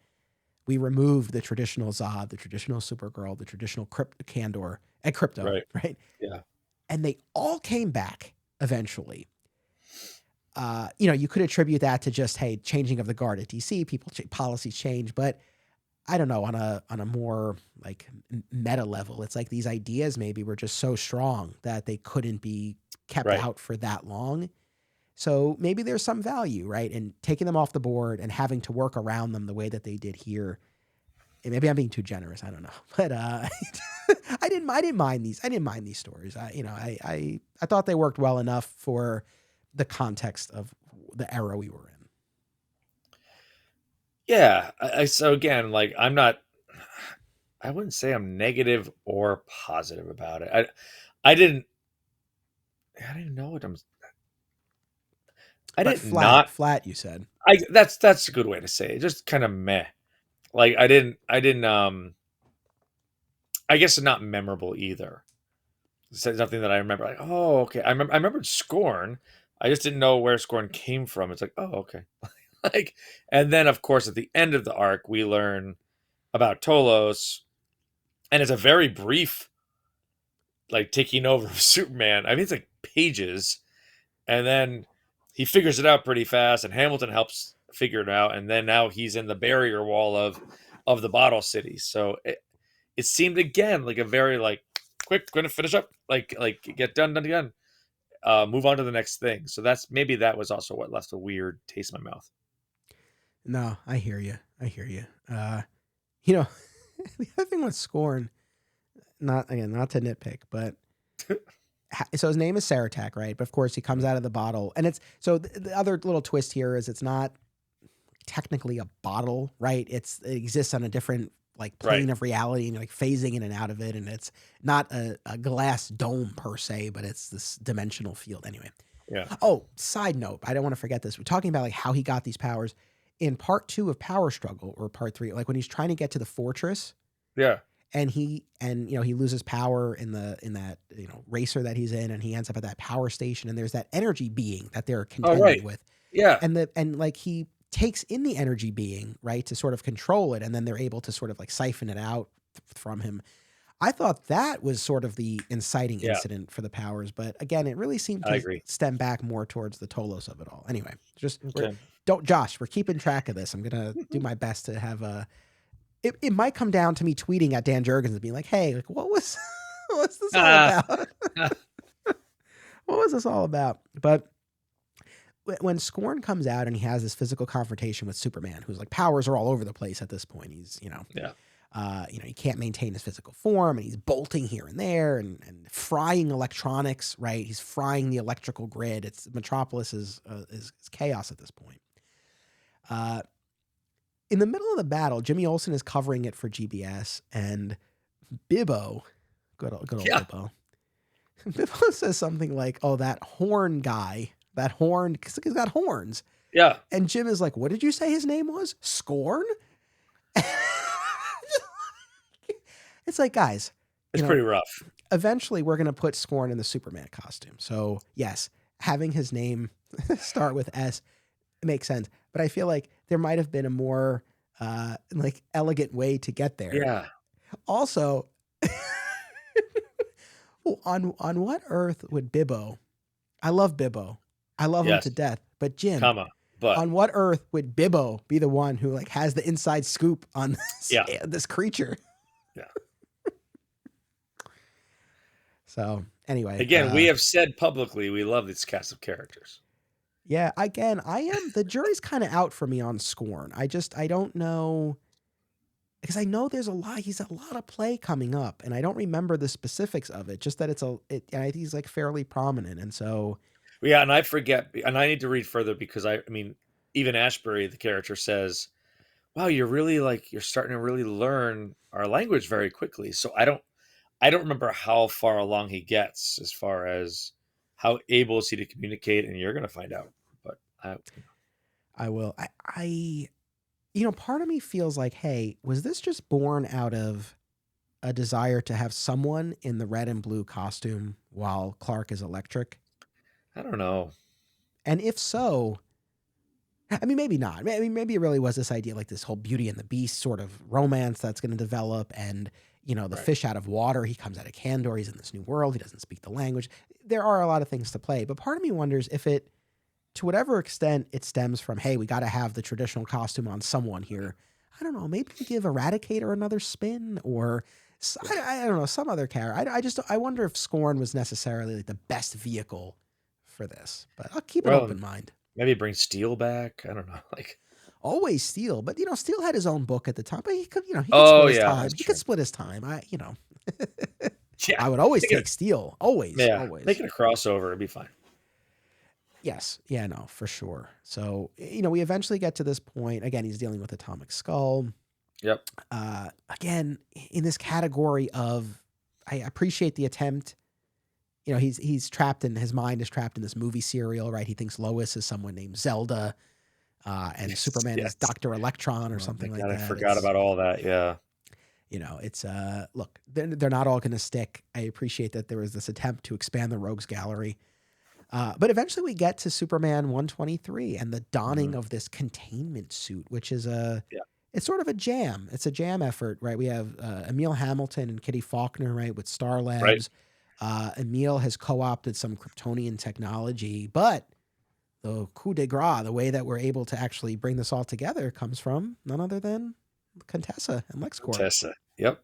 we removed the traditional Zod, the traditional Supergirl, the traditional Candor, and Crypto, Right. right? Yeah. And they all came back eventually. You could attribute that to just, hey, changing of the guard at DC, policies change, but I don't know, on a more like meta level, it's like these ideas maybe were just so strong that they couldn't be kept Right. out for that long. So maybe there's some value, right, in taking them off the board and having to work around them the way that they did here. And maybe I'm being too generous. I don't know, but I didn't mind these. I didn't mind these stories. I thought they worked well enough for the context of the era we were in. Yeah. So again, like I wouldn't say I'm negative or positive about it. I didn't know what I But didn't not flat, you said. that's a good way to say it. Just kind of meh. Like I didn't I guess it's not memorable either. It's something that I remember like, oh, okay. I remembered Scorn. I just didn't know where Scorn came from. It's like, oh, okay. Like, and then of course at the end of the arc we learn about Tolos, and it's a very brief like taking over of Superman. I mean, it's like pages, and then he figures it out pretty fast, and Hamilton helps figure it out, and then now he's in the barrier wall of the bottle city. So it seemed again like a very like quick, going to finish up, like get done, move on to the next thing. So maybe that was also what left a weird taste in my mouth. No, I hear you. I hear you. You know, the other thing with Scorn, not to nitpick, but so his name is Saratak, right? But of course he comes out of the bottle, and it's so the other little twist here is it's not technically a bottle, right? It exists on a different like Right. plane of reality, and you're like phasing in and out of it, and it's not a glass dome per se, but it's this dimensional field. Anyway. Yeah. Oh, side note, I don't want to forget this. We're talking about like how he got these powers in part 2 of Power Struggle, or part 3, like when he's trying to get to the fortress, Yeah. and he loses power in that racer that he's in, and he ends up at that power station, and there's that energy being that they're Oh, contending right. with, Yeah. and like he takes in the energy being, right, to sort of control it, and then they're able to sort of like siphon it out from him. I thought that was sort of the inciting Yeah. incident for the powers, but again, it really seemed I to agree. stem back more towards the Tolos of it all. Anyway, Okay. Josh, we're keeping track of this. I'm gonna do my best to have a. It might come down to me tweeting at Dan Jurgens and being like, "Hey, like, what's this all Ah. about? What was this all about?" But when Scorn comes out and he has this physical confrontation with Superman, who's like powers are all over the place at this point. He's Yeah. he can't maintain his physical form, and he's bolting here and there, and frying electronics. Right, he's frying the electrical grid. It's Metropolis is chaos at this point. In the middle of the battle, Jimmy Olsen is covering it for GBS, and Bibbo, good old Yeah. Bibbo, Bibbo says something like, "Oh, that horn guy, that horn, because he's got horns. Yeah. And Jim is like, what did you say his name was? Scorn? It's like, guys, It's pretty rough. eventually we're going to put Scorn in the Superman costume. So, yes, having his name start with S makes sense. But I feel like there might have been a more like elegant way to get there. Yeah. Also, on what earth would Bibbo? I love Bibbo. I love him Yes. to death. But Jim, but on what earth would Bibbo be the one who like has the inside scoop on this, this creature? Yeah. So anyway, again, we have said publicly we love this cast of characters. Yeah, again, the jury's kind of out for me on Scorn. I don't know, because I know he's a lot of play coming up, and I don't remember the specifics of it. Just that I think he's like fairly prominent, and so yeah, and I forget, and I need to read further because I mean, even Ashbury, the character, says, "Wow, you're starting to really learn our language very quickly." So I don't remember how far along he gets as far as how able is he to communicate, and you're going to find out. But I will. Part of me feels like, hey, was this just born out of a desire to have someone in the red and blue costume while Clark is electric? I don't know. And if so, I mean, maybe not. I mean, maybe it really was this idea, like this whole Beauty and the Beast sort of romance that's going to develop, and the fish out of water. He comes out of Kandor. He's in this new world. He doesn't speak the language. There are a lot of things to play, but part of me wonders if it, to whatever extent, it stems from, hey, we got to have the traditional costume on someone here. I don't know. Maybe give Eradicator another spin, or I don't know, some other character. I wonder if Scorn was necessarily like the best vehicle for this, but I'll keep an open mind. Maybe bring Steel back. I don't know. Like always Steel, but Steel had his own book at the time, but he could, he could split his time. He could split his time. Yeah, I would always take Steel. Always. Always. Making a crossover, it'd be fine. Yes. Yeah, no, for sure. So, we eventually get to this point. Again, he's dealing with Atomic Skull. Yep. Again, in this category of, I appreciate the attempt. He's trapped in, his mind is trapped in this movie serial, right? He thinks Lois is someone named Zelda, and Superman is Dr. Electron or something like that. I forgot about all that. Yeah. It's look, they're not all going to stick. I appreciate that there was this attempt to expand the Rogues Gallery. But eventually we get to Superman 123 and the donning of this containment suit, which is it's sort of a jam. It's a jam effort, right? We have Emil Hamilton and Kitty Faulkner, right, with Star Labs. Right. Emil has co-opted some Kryptonian technology, but the coup de grace, the way that we're able to actually bring this all together, comes from none other than Contessa and LexCorp. Contessa, yep.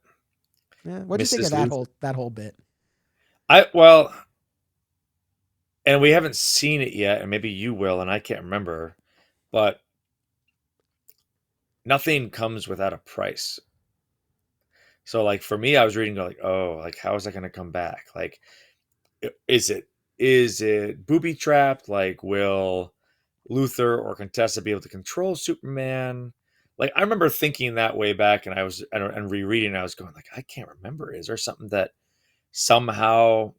Yeah. What do you think of that whole bit? And we haven't seen it yet, and maybe you will, and I can't remember, but nothing comes without a price. So, like, for me, I was reading, like, oh, like, how is that going to come back? Like, is it booby trapped? Like, will Luthor or Contessa be able to control Superman? Like, I remember thinking that way back, and and rereading, I was going, like, I can't remember. Is there something that somehow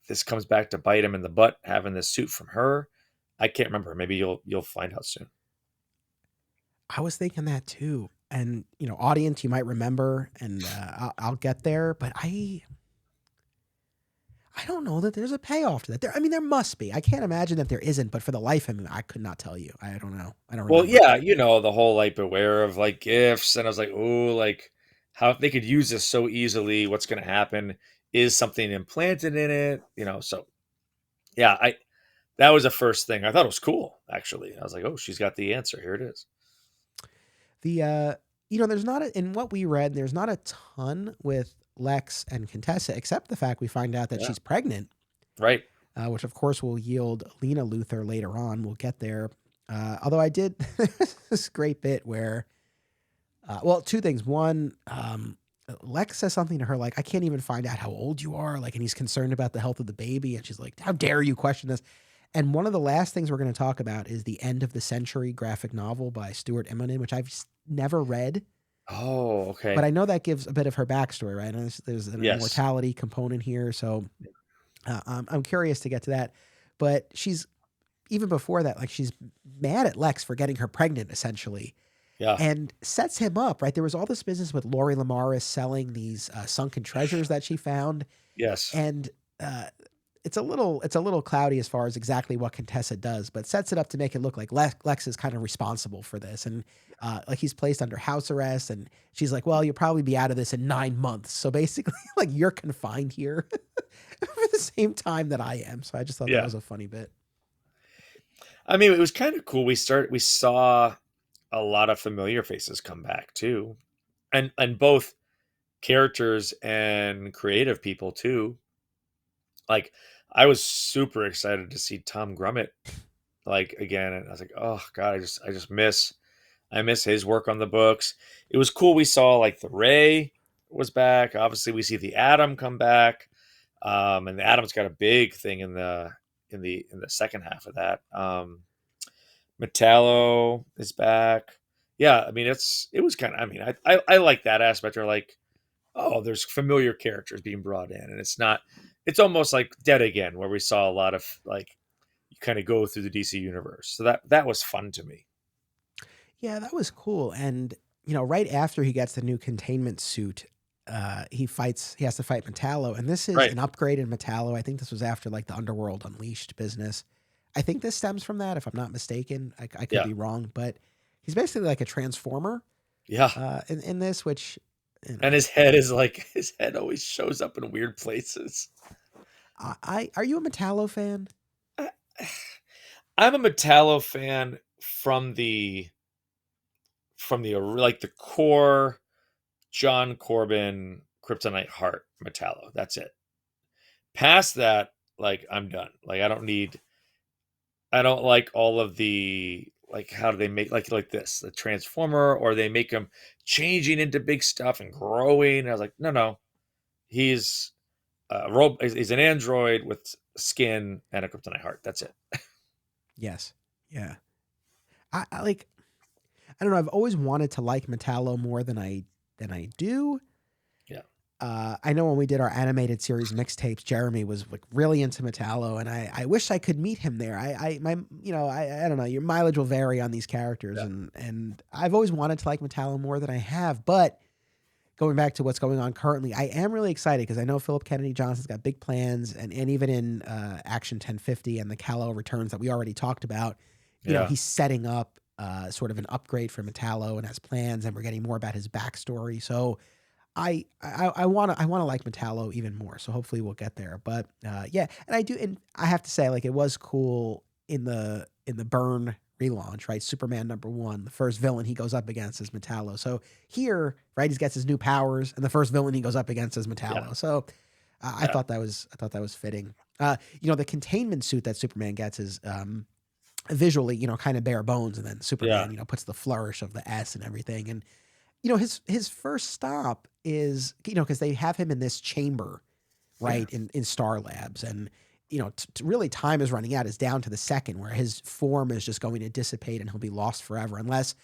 this comes back to bite him in the butt, having this suit from her? I can't remember. Maybe you'll find out soon. I was thinking that too. And, audience, you might remember, and I'll get there, but I don't know that there's a payoff to that. There must be. I can't imagine that there isn't, but for the life of me, I could not tell you. I don't know. I don't remember. Well, yeah, the whole, like, beware of, like, gifts, and I was like, oh, like, how they could use this so easily. What's going to happen? Is something implanted in it? So, yeah, that was the first thing. I thought it was cool, actually. I was like, oh, she's got the answer. Here it is. There's not in what we read, there's not a ton with Lex and Contessa, except the fact we find out that she's pregnant. Right. Which, of course, will yield Lena Luthor later on. We'll get there. Although I did this great bit where, two things. One, Lex says something to her like, I can't even find out how old you are. Like, and he's concerned about the health of the baby. And she's like, how dare you question this? And one of the last things we're going to talk about is the End of the Century graphic novel by Stuart Immonen, which I've never read. Oh, okay. But I know that gives a bit of her backstory, right? And there's an immortality component here. So I'm curious to get to that. But she's, even before that, like she's mad at Lex for getting her pregnant, essentially, Yeah. and sets him up. Right, there was all this business with Lori Lamaris selling these sunken treasures that she found, Yes. and uh, it's a little cloudy as far as exactly what Contessa does, but sets it up to make it look like Lex is kind of responsible for this, and like he's placed under house arrest, and she's like, "Well, you'll probably be out of this in 9 months." So basically, like you're confined here for the same time that I am. So I just thought that Yeah. was a funny bit. I mean, it was kind of cool. We saw a lot of familiar faces come back too, and both characters and creative people too. Like I was super excited to see Tom Grummett like again, and I was like, oh god, I just miss his work on the books. It was cool. We saw like the Ray was back. Obviously, we see the Atom come back, and the Atom's got a big thing in the second half of that. Metallo is back. Yeah, I mean it was kind of. I mean, I like that aspect. Or like, oh, there's familiar characters being brought in, and it's not. It's almost like Dead Again, where we saw a lot of like you kind of go through the DC universe. So that was fun to me. Yeah, that was cool. And right after he gets the new containment suit, he fights. He has to fight Metallo, and this is Right. an upgraded Metallo. I think this was after like the Underworld Unleashed business. I think this stems from that, if I'm not mistaken. I could Yeah. be wrong, but he's basically like a transformer Yeah. in this, which And his head is like his head always shows up in weird places. I are you a Metallo fan? I, I'm a Metallo fan from the like the core John Corbin Kryptonite Heart Metallo. That's it. Past that, like I'm done. Like I don't like all of the like how do they make like this the transformer or they make him changing into big stuff and growing. And I was like, no, he's he's an android with skin and a kryptonite heart. That's it. Yes. Yeah. I like. I don't know. I've always wanted to like Metallo more than I do. Yeah. I know when we did our animated series mixtapes, Jeremy was like really into Metallo, and I wish I could meet him there. I don't know. Your mileage will vary on these characters, Yeah. and I've always wanted to like Metallo more than I have. But going back to what's going on currently, I am really excited because I know Philip Kennedy Johnson's got big plans, and even in Action 1050 and the Kal-El returns that we already talked about, Yeah. he's setting up sort of an upgrade for Metallo and has plans, and we're getting more about his backstory. So I want to like Metallo even more. So hopefully we'll get there. But yeah, and I have to say, like, it was cool in the Byrne relaunch, right? Superman #1, the first villain he goes up against is Metallo. So here, right, he gets his new powers, and the first villain he goes up against is Metallo. Yeah. So I thought that was fitting. The containment suit that Superman gets is visually, kind of bare bones, and then Superman, Yeah. puts the flourish of the S and everything. And his first stop is, because they have him in this chamber, right, in Star Labs, and really time is running out. Is down to the second where his form is just going to dissipate and he'll be lost forever unless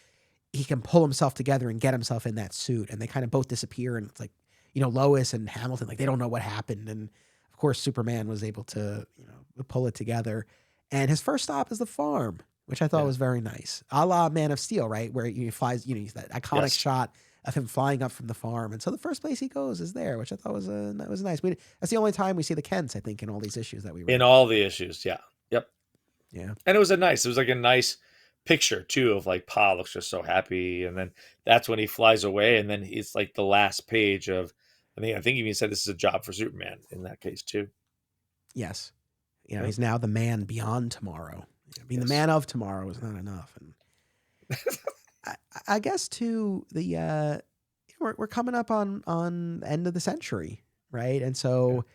he can pull himself together and get himself in that suit. And they kind of both disappear, and it's like, Lois and Hamilton, like, they don't know what happened, and of course Superman was able to pull it together. And his first stop is the farm, which I thought Yeah. was very nice, a la Man of Steel, right, where he flies, that iconic Yes. shot of him flying up from the farm. And so the first place he goes is there, which I thought was nice. That's the only time we see the Kents, I think, in all these issues that we read. In all the issues. Yeah. Yep. Yeah. And it was like a nice picture too of like Pa looks just so happy, and then that's when he flies away, and then it's like the last page of I think he even said this is a job for Superman in that case too. Yes. Yep. He's now the man beyond tomorrow. Being the Yes. man of tomorrow is not enough. And I guess too, we're coming up on end of the century, right? And so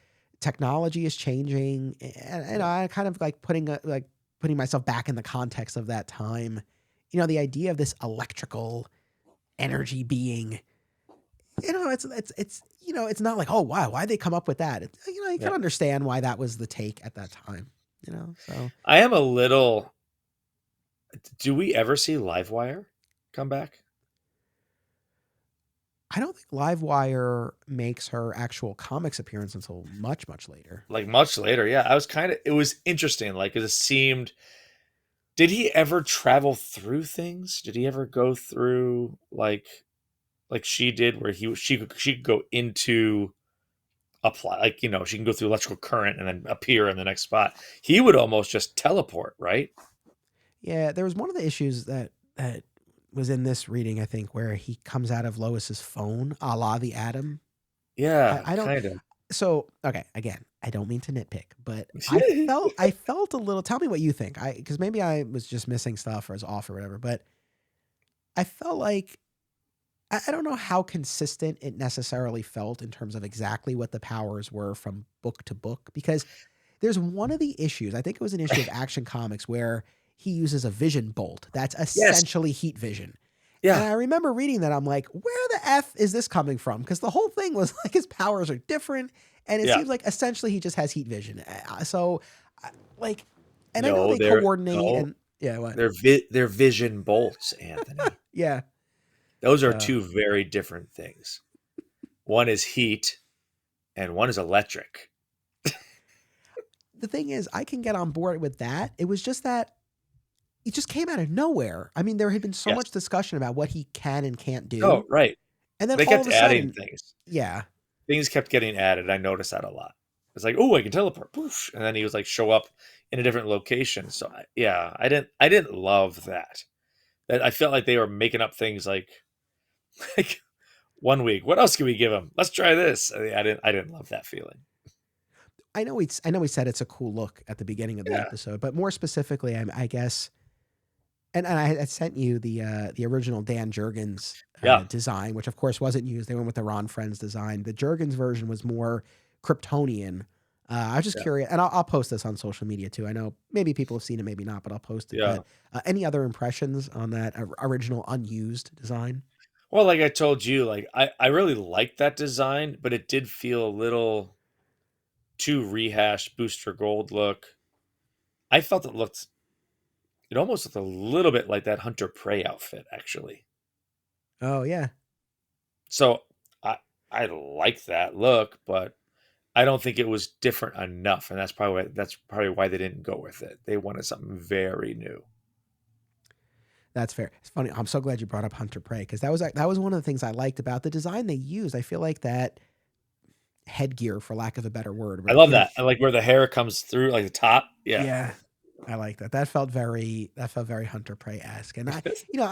technology is changing, and I kind of like putting myself back in the context of that time. The idea of this electrical energy being, it's not like, oh wow, why'd they come up with that? You can understand why that was the take at that time. So I am a little. Do we ever see Livewire come back? I don't think Livewire makes her actual comics appearance until much, much later. Like much later, yeah. I was it was interesting, like, 'cause it seemed Did he ever travel through things? Did he ever go through like she did, where she could go into apply, like, she can go through electrical current and then appear in the next spot. He would almost just teleport, right? Yeah, there was one of the issues that was in this reading, I think, where he comes out of Lois's phone, a la the Atom. Yeah, I don't. kind of. So okay, again, I don't mean to nitpick, but I felt a little. Tell me what you think. Because maybe I was just missing stuff or was off or whatever, but I felt like I don't know how consistent it necessarily felt in terms of exactly what the powers were from book to book. Because there's one of the issues. I think it was an issue of Action Comics where he uses a vision bolt that's Yes. essentially heat vision. And Yeah. I remember reading that. I'm like, where the F is this coming from? Because the whole thing was like his powers are different. And it Yeah. seems like essentially he just has heat vision. So, like, and I know No, they coordinate and yeah, what? they're vision bolts, Anthony. Yeah. Those are So two very different things. One is heat and one is electric. the thing is, I can get on board with that. It was just that it just came out of nowhere. I mean, there had been so Yes. much discussion about what he can and can't do. Oh, right. And then They all of kept a adding sudden, things. yeah. Things kept getting added. I noticed that a lot. It's like, oh, I can teleport, poof, and then he was like show up in a different location. So I didn't love that. That I felt like they were making up things like like 1 week. What else can we give him? Let's try this. I didn't love that feeling. I know we said it's a cool look at the beginning of the Yeah. episode, but more specifically, I guess, and I had sent you the original Dan Jurgens Yeah. design, which of course wasn't used. They went with the Ron Frenz design. The Jurgens version was more Kryptonian. I was just Yeah. curious, and I'll post this on social media too. I know maybe people have seen it, maybe not, but I'll post it. Yeah. But any other impressions on that original unused design? Well, like I told you, like I really liked that design, but it did feel a little too rehashed Booster Gold look. I felt it almost looked a little bit like that Hunter Prey outfit, actually. Oh yeah, So I like that look, but I don't think it was different enough, and that's probably why they didn't go with it. They wanted something very new. that's fair. It's funny. I'm so glad you brought up Hunter Prey because that was one of the things I liked about the design they used. I feel like that headgear, for lack of a better word, I where love you know, that. I like where the hair comes through, like the top. Yeah. yeah, I like that. That felt very Hunter Prey esque, and I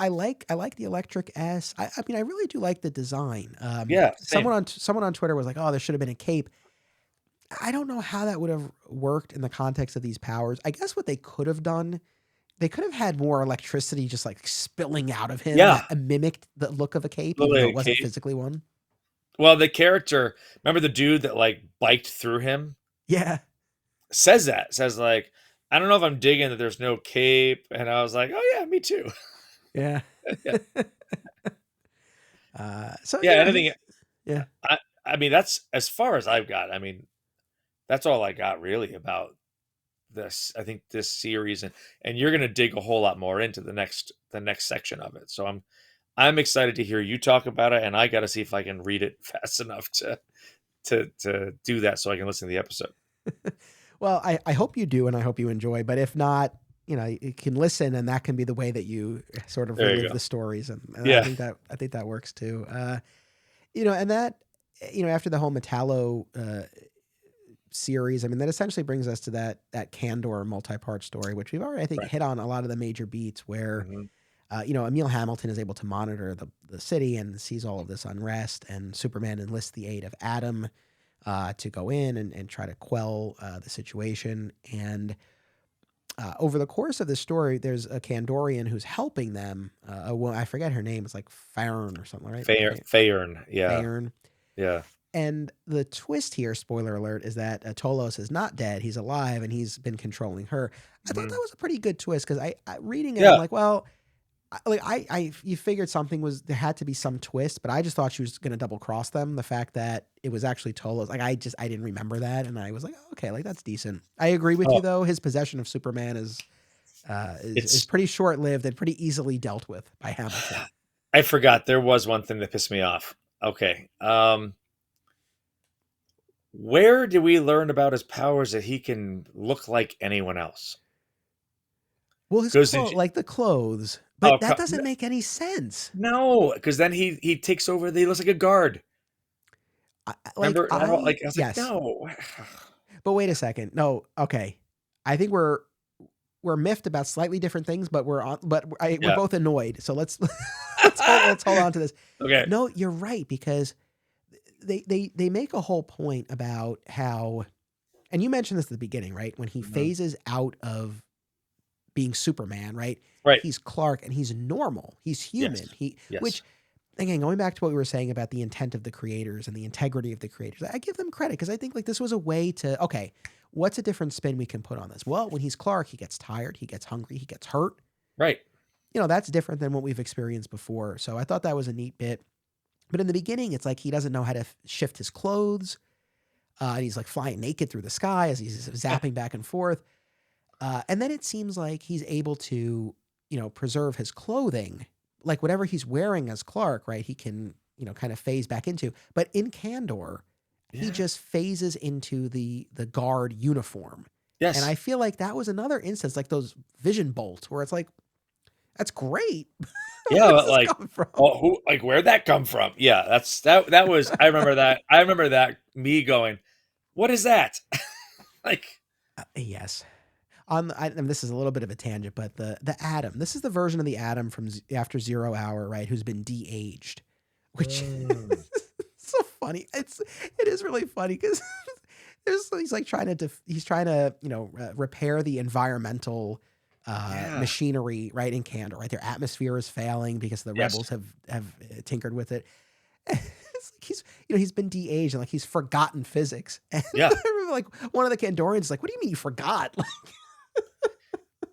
like the Electric S. I mean, I really do like the design. Yeah, Someone same. on Twitter was like, "Oh, there should have been a cape." I don't know how that would have worked in the context of these powers. I guess what they could have done, they could have had more electricity just like spilling out of him Yeah. that mimicked the look of a cape, even though Literally it a wasn't cape. physically one. Well, the character, remember the dude that like biked through him? Yeah, Says like, I don't know if I'm digging that there's no cape. And I was like, oh yeah, me too. yeah. Yeah. So Yeah, anything. yeah. I mean, that's as far as I've got. I mean, that's all I got really about this. I think this series, and you're gonna dig a whole lot more into the next section of it. So I'm excited to hear you talk about it, and I got to see if I can read it fast enough to do that, so I can listen to the episode. Well, I hope you do, and I hope you enjoy. But if not, you can listen, and that can be the way that you sort of There you relive go. the stories, and I Yeah. think that works too. And that after the whole Metallo series, I mean, that essentially brings us to that Candor multi-part story, which we've already, I think, Right. hit on a lot of the major beats where. Mhm. Emil Hamilton is able to monitor the city and sees all of this unrest, and Superman enlists the aid of Adam to go in and try to quell the situation. And over the course of this story, there's a Kandorian who's helping them. Well, I forget her name. It's like Farron or something, right? Fayern. Yeah. Farron. Yeah. And the twist here, spoiler alert, is that Tolos is not dead. He's alive, and he's been controlling her. I thought Mhm. that was a pretty good twist because I reading it, I'm Yeah. like, well, you figured there had to be some twist, but I just thought she was gonna double cross them. The fact that it was actually Tolos, like I didn't remember that, and I was like, oh, okay, like that's decent. I agree with you Oh, though. His possession of Superman is it's pretty short lived and pretty easily dealt with by Hamilton. I forgot there was one thing that pissed me off. Okay. Where did we learn about his powers that he can look like anyone else? Well, his Goes into like the clothes, oh but that doesn't make any sense. no, because then he takes over. He looks like a guard. Remember? Like I was like, Yes, no. but wait a second. No, okay. I think we're miffed about slightly different things, but we're Yeah. both annoyed. So let's let's hold on to this. Okay. No, you're right, because they make a whole point about how, and you mentioned this at the beginning, right? When he Mhm. phases out of being Superman, right? Right. He's Clark and he's normal. He's Yes. human. Yes. Which, again, going back to what we were saying about the intent of the creators and the integrity of the creators, I give them credit, because I think like this was a way to, okay, what's a different spin we can put on this? Well, when he's Clark, he gets tired, he gets hungry, he gets hurt. Right. That's different than what we've experienced before. So I thought that was a neat bit. But in the beginning, it's like he doesn't know how to shift his clothes. And he's like flying naked through the sky as he's zapping back and forth. And then it seems like he's able to, preserve his clothing, like whatever he's wearing as Clark, right? He can, kind of phase back into. But in Candor, he Yeah. just phases into the guard uniform. And Yes. I feel like that was another instance, like those vision bolts, where it's like, that's great. Yeah, Where's but this like, coming from? where'd that come from? Yeah, that was. I remember that. I remember that. Me going, what is that? Like, Yes. And this is a little bit of a tangent, but the Atom. This is the version of the Atom from after 0 Hour, right? Who's been de-aged, which mm, so funny. It is really funny, because he's like trying to repair the environmental yeah. machinery, right, in Candor, right? Their atmosphere is failing because the Yes. rebels have tinkered with it. It's like he's been de-aged, and like he's forgotten physics. And Yeah. I remember like one of the Candorians is like, "What do you mean you forgot?"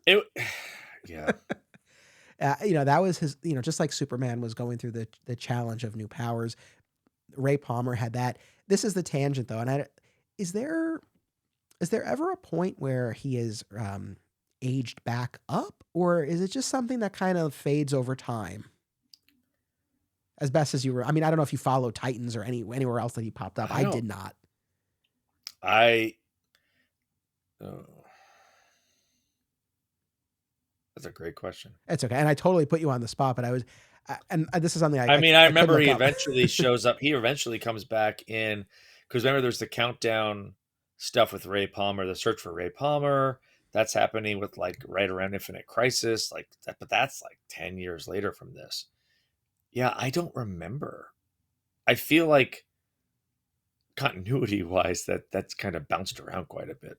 It. Yeah. That was his, just like Superman was going through the challenge of new powers. Ray Palmer had that. This is the tangent though. And is there ever a point where he is aged back up, or is it just something that kind of fades over time? As best as you were, I mean, I don't know if you follow Titans or anywhere else that he popped up. I I don't. did not. I. Oh, that's a great question. It's okay. And I totally put you on the spot, but and this is something I mean, I I could remember look he up. eventually shows up. He eventually comes back in, because remember there's the countdown stuff with Ray Palmer, the search for Ray Palmer. That's happening with like right around Infinite Crisis, like that, but that's like 10 years later from this. Yeah, I don't remember. I feel like continuity wise that's kind of bounced around quite a bit.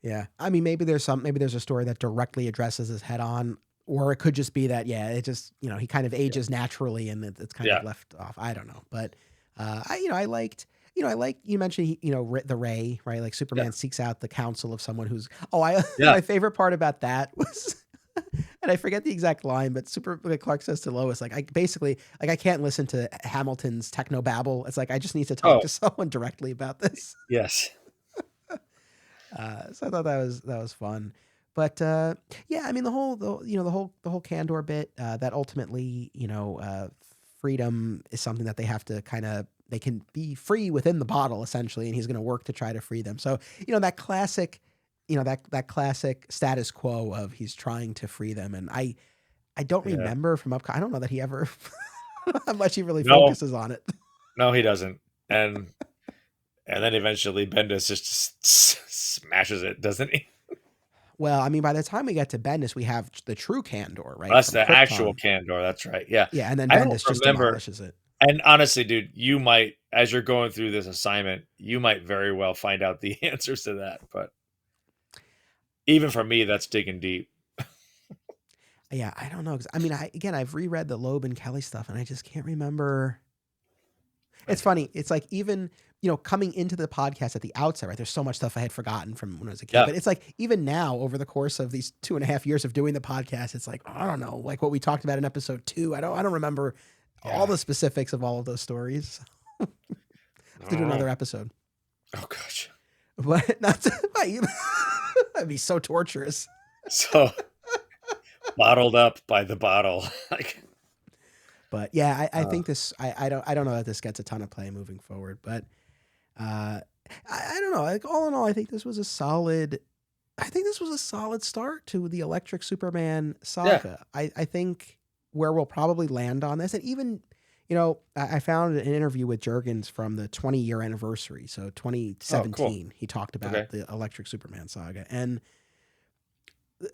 Yeah. I mean, maybe there's a story that directly addresses his head on, or it could just be that, yeah, it just, he kind of Yeah. ages naturally and it's kind Yeah. of left off. I don't know. But, I liked, you mentioned, the Ray, right? Like Yeah. Superman seeks out the counsel of someone who's, Yeah. my favorite part about that was, and I forget the exact line, but Clark says to Lois, like, I can't listen to Hamilton's techno babble. It's like, I just need to talk Oh, to someone directly about this. yes. So I thought that was fun, but yeah, I mean the whole Candor bit, that ultimately freedom is something that they have to they can be free within the bottle essentially, and he's going to work to try to free them. So that classic, that classic status quo of he's trying to free them, and I don't Yeah. remember from I don't know that he ever how much he really No. focuses on it. No, he doesn't. And then eventually Bendis just smashes it, doesn't he? Well, I mean, by the time we get to Bendis, we have the true Candor, right? That's From the actual Krypton. Candor. That's right. Yeah. Yeah, and then I don't Bendis just remember. demolishes it. And honestly, dude, you might, as you're going through this assignment, you might very well find out the answers to that. But even for me, that's digging deep. Yeah, I don't know. 'Cause, I mean, I've reread the Loeb and Kelly stuff, and I just can't remember. It's funny. It's like even coming into the podcast at the outset, right? There's so much stuff I had forgotten from when I was a kid. Yeah. But it's like even now, over the course of these 2.5 years of doing the podcast, it's like I don't know, like what we talked about in episode 2. I don't remember all the specifics of all of those stories. Have to do another episode. Oh gosh. But not that'd be so torturous. So bottled up by the bottle. Like, but yeah, I think this. I don't know that this gets a ton of play moving forward. But I don't know. Like all in all, I think this was a solid I think this was a solid start to the Electric Superman Yeah. saga. I think where we'll probably land on this, and even, I found an interview with Jurgens from the 20-year anniversary. So Oh, cool. 2017, he talked Okay. about the Electric Superman saga. And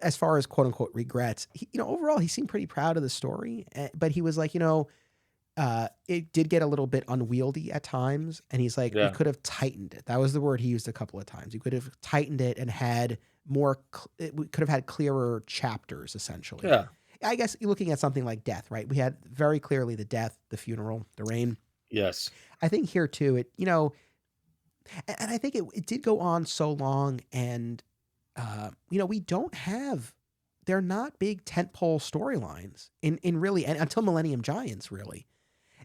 as far as quote unquote regrets, overall, he seemed pretty proud of the story. But he was like, it did get a little bit unwieldy at times. And he's like, we Yeah. could have tightened it. That was the word he used a couple of times. We could have tightened it and had we could have had clearer chapters, essentially. Yeah. I guess you're looking at something like death, right? We had very clearly the death, the funeral, the rain. Yes. I think here too, and I think it did go on so long, and we don't have, they're not big tentpole storylines in really, and until Millennium Giants, really.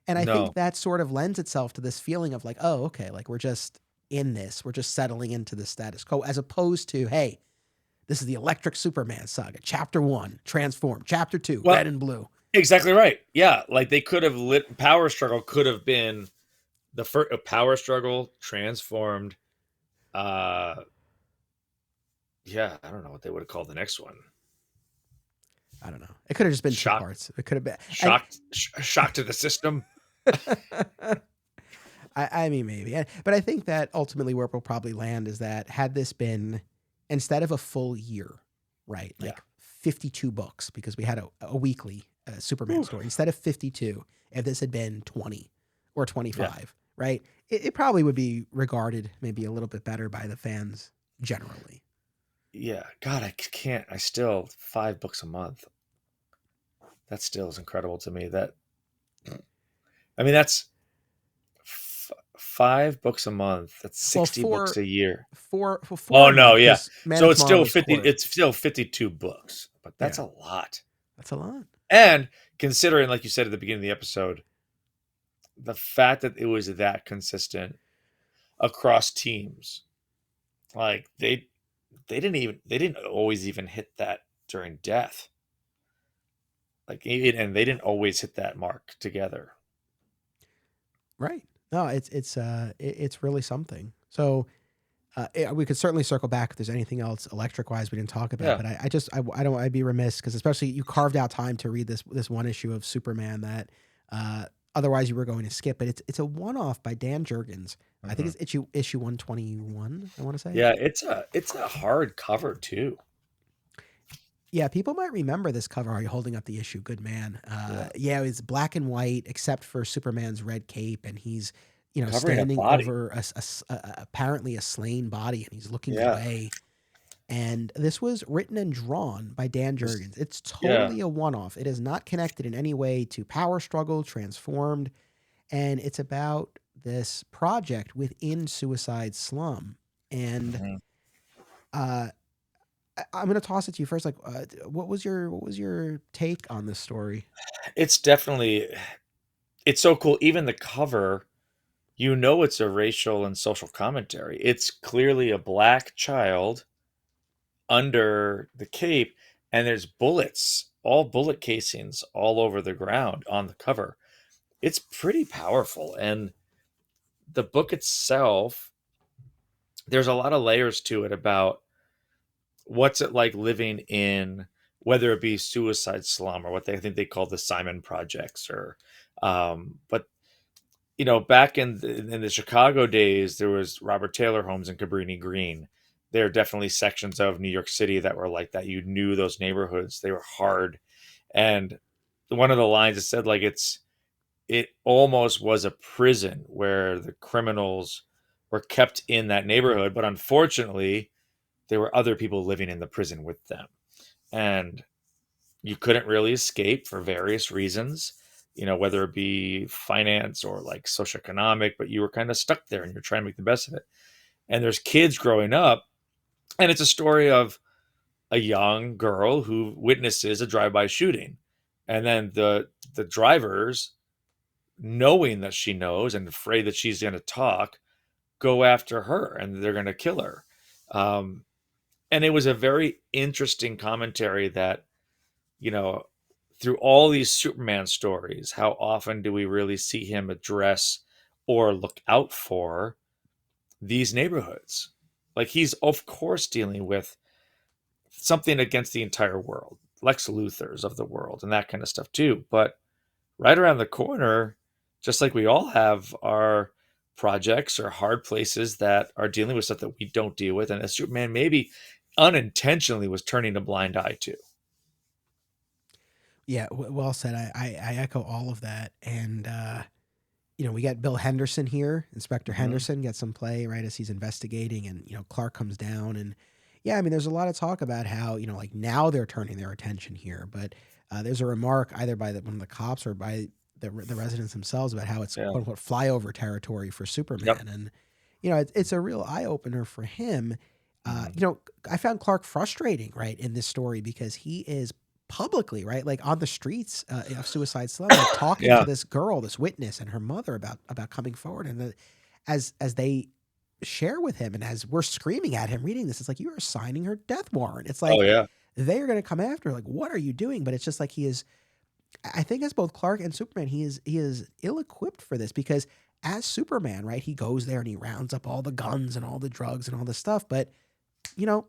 And I think No. that sort of lends itself to this feeling of like, oh, okay, like we're just in this, we're just settling into the status quo, as opposed to, hey, this is the Electric Superman saga, Chapter 1, Transform, Chapter 2, Well, Red and Blue. exactly right. Yeah, like they could have Power Struggle could have been the first Power Struggle transformed. Uh, yeah, I don't know what they would have called the next one. I don't know. It could have just been two Shock, parts. It could have been shock to the system. I mean, maybe. But I think that ultimately where we'll probably land is that had this been, instead of a full year, right? Yeah. Like 52 books, because we had a weekly Superman story. Instead of 52, if this had been 20 or 25, right? It probably would be regarded maybe a little bit better by the fans generally. Yeah. God, I can't. I still 5 books a month. That still is incredible to me. I mean, that's 5 books a month. That's 60 books a year. Four Oh no, yeah. Man So of it's Tomorrow still was 50. Court. It's still 52 books, but that's Yeah. a lot. That's a lot. And considering, like you said at the beginning of the episode, the fact that it was that consistent across teams, like they didn't always even hit that during death. Like and they didn't always hit that mark together. Right. No, it's really something. So we could certainly circle back if there's anything else electric wise we didn't talk about. Yeah. But I don't, I'd be remiss, because especially you carved out time to read this one issue of Superman that otherwise you were going to skip. But it's a one off by Dan Jurgens. I think it's issue 121. I want to say. Yeah, it's a hard cover too. Yeah, people might remember this cover. Are you holding up the issue? Good man. Yeah, it's black and white except for Superman's red cape, and he's Covering a standing body. over apparently a slain body, and he's looking Yeah. away. And this was written and drawn by Dan Jurgens. It's Yeah. totally a one-off. It is not connected in any way to Power Struggle, Transformed, and it's about this project within Suicide Slum. And I'm going to toss it to you first. Like, what was your take on this story? It's definitely, it's so cool. Even the cover, it's a racial and social commentary. It's clearly a black child under the cape, and there's bullets, all bullet casings all over the ground on the cover. It's pretty powerful. And the book itself, there's a lot of layers to it about what's it like living in, whether it be Suicide Slum or what they think they call the Simon Projects, or but back in the Chicago days, there was Robert Taylor homes in Cabrini Green. There are definitely sections of New York City that were like that. You knew those neighborhoods; they were hard. And one of the lines that said like it almost was a prison where the criminals were kept in that neighborhood, but unfortunately, there were other people living in the prison with them, and you couldn't really escape for various reasons, whether it be finance or like socioeconomic, but you were kind of stuck there and you're trying to make the best of it. And there's kids growing up, and it's a story of a young girl who witnesses a drive-by shooting, and then the drivers, knowing that she knows and afraid that she's going to talk, go after her and they're going to kill her. And it was a very interesting commentary that, through all these Superman stories, how often do we really see him address or look out for these neighborhoods? Like, he's of course dealing with something against the entire world, Lex Luthors of the world, and that kind of stuff too. But right around the corner, just like we all have our projects or hard places that are dealing with stuff that we don't deal with, and as Superman maybe unintentionally was turning a blind eye to. Yeah, well said. I echo all of that. And, we got Bill Henderson here. Inspector Mm-hmm. Henderson gets some play right as he's investigating, and, Clark comes down. And yeah, I mean, there's a lot of talk about how, like now they're turning their attention here. But there's a remark either by one of the cops or by the residents themselves about how it's Yeah. quote unquote flyover territory for Yep. Superman. And, it's a real eye opener for him. Mm-hmm. I found Clark frustrating, right, in this story because he is publicly, right, like on the streets of Suicide Slum, like talking to Yeah. this girl, this witness, and her mother about coming forward, and as they share with him, and as we're screaming at him reading this, it's like you are signing her death warrant. It's Oh like yeah. they are going to come after her. Like, what are you doing? But it's just like he is. I think as both Clark and Superman, he is ill equipped for this because as Superman, right, he goes there and he rounds up all the guns and all the drugs and all this stuff, but you know,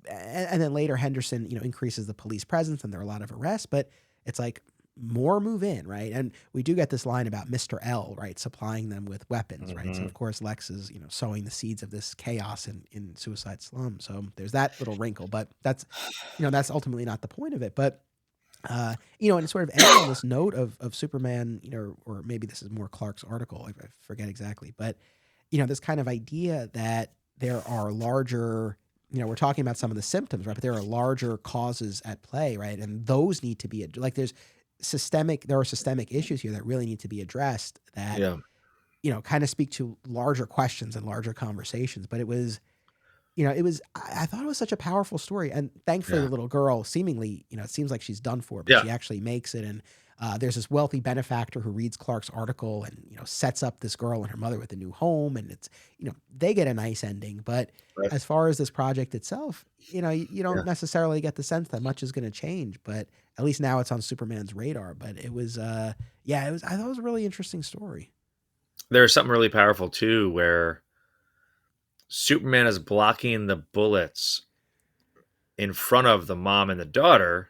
and then later Henderson, increases the police presence and there are a lot of arrests, but it's like more move in, right? And we do get this line about Mr. L, right, supplying them with weapons, right? So Mm-hmm. of course Lex is, sowing the seeds of this chaos in Suicide Slum. So there's that little wrinkle, but that's ultimately not the point of it. But and sort of ending on this note of Superman, or maybe this is more Clark's article, I forget exactly, but this kind of idea that there are larger, we're talking about some of the symptoms, right? But there are larger causes at play, right? And those need to be like there are systemic issues here that really need to be addressed that, Yeah. kind of speak to larger questions and larger conversations. But I thought it was such a powerful story. And thankfully, Yeah. the little girl seemingly, it seems like she's done for, but Yeah. she actually makes it. And there's this wealthy benefactor who reads Clark's article and, sets up this girl and her mother with a new home. And it's, they get a nice ending. But Right. as far as this project itself, you Yeah. don't necessarily get the sense that much is going to change. But at least now it's on Superman's radar. But it was, I thought it was a really interesting story. There's something really powerful too, where Superman is blocking the bullets in front of the mom and the daughter,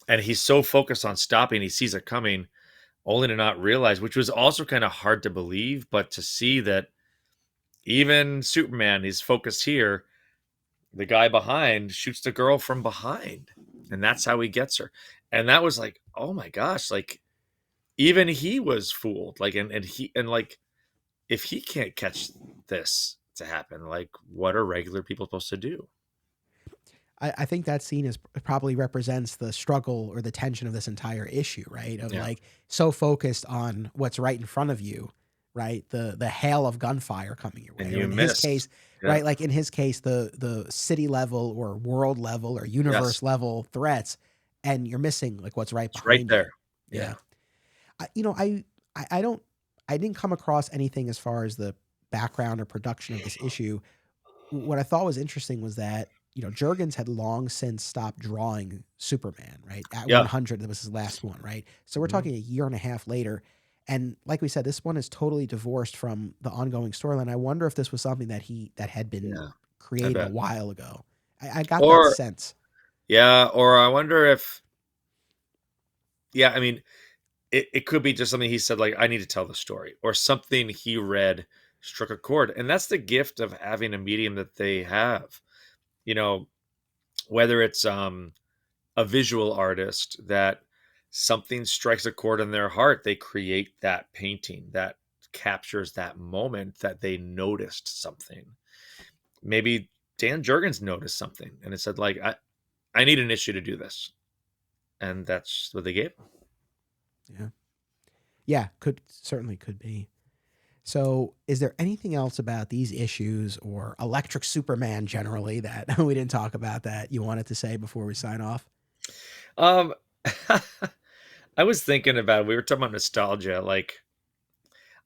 and he's so focused on stopping, he sees it coming, only to not realize, which was also kind of hard to believe, but to see that even Superman is focused here, the guy behind shoots the girl from behind, and that's how he gets her. And that was like, oh my gosh, like even he was fooled. Like, and like, if he can't catch this to happen, like, what are regular people supposed to do? I think that scene is probably represents the struggle or the tension of this entire issue, right? Of Yeah. like so focused on what's right in front of you, right? The hail of gunfire coming your And way. Or you in his miss. case, Yeah. right? Like in his case, the city level or world level or Yes. universe level threats, and you're missing like what's right It's right behind you. there. Yeah. Yeah. I, you know, I don't I didn't come across anything as far as the background or production of this issue. What I thought was interesting was that Jurgens had long since stopped drawing Superman. Right at Yeah. 100, that was his last one. Right, so we're Mhm. talking a year and a half later, and like we said, this one is totally divorced from the ongoing storyline. I wonder if this was something that had been Yeah. I created a bet. while ago. I got that Or sense. yeah, or I wonder if yeah, I mean, it could be just something he said, like, I need to tell the story, or something he read struck a chord. And that's the gift of having a medium that they have. You know, whether it's a visual artist that something strikes a chord in their heart, they create that painting that captures that moment that they noticed something. Maybe Dan Jurgens noticed something and it said, like, I need an issue to do this. And that's what they gave him. Yeah, yeah, could be. So, is there anything else about these issues or Electric Superman generally that we didn't talk about that you wanted to say before we sign off? Um, I was thinking about, we were talking about nostalgia. Like,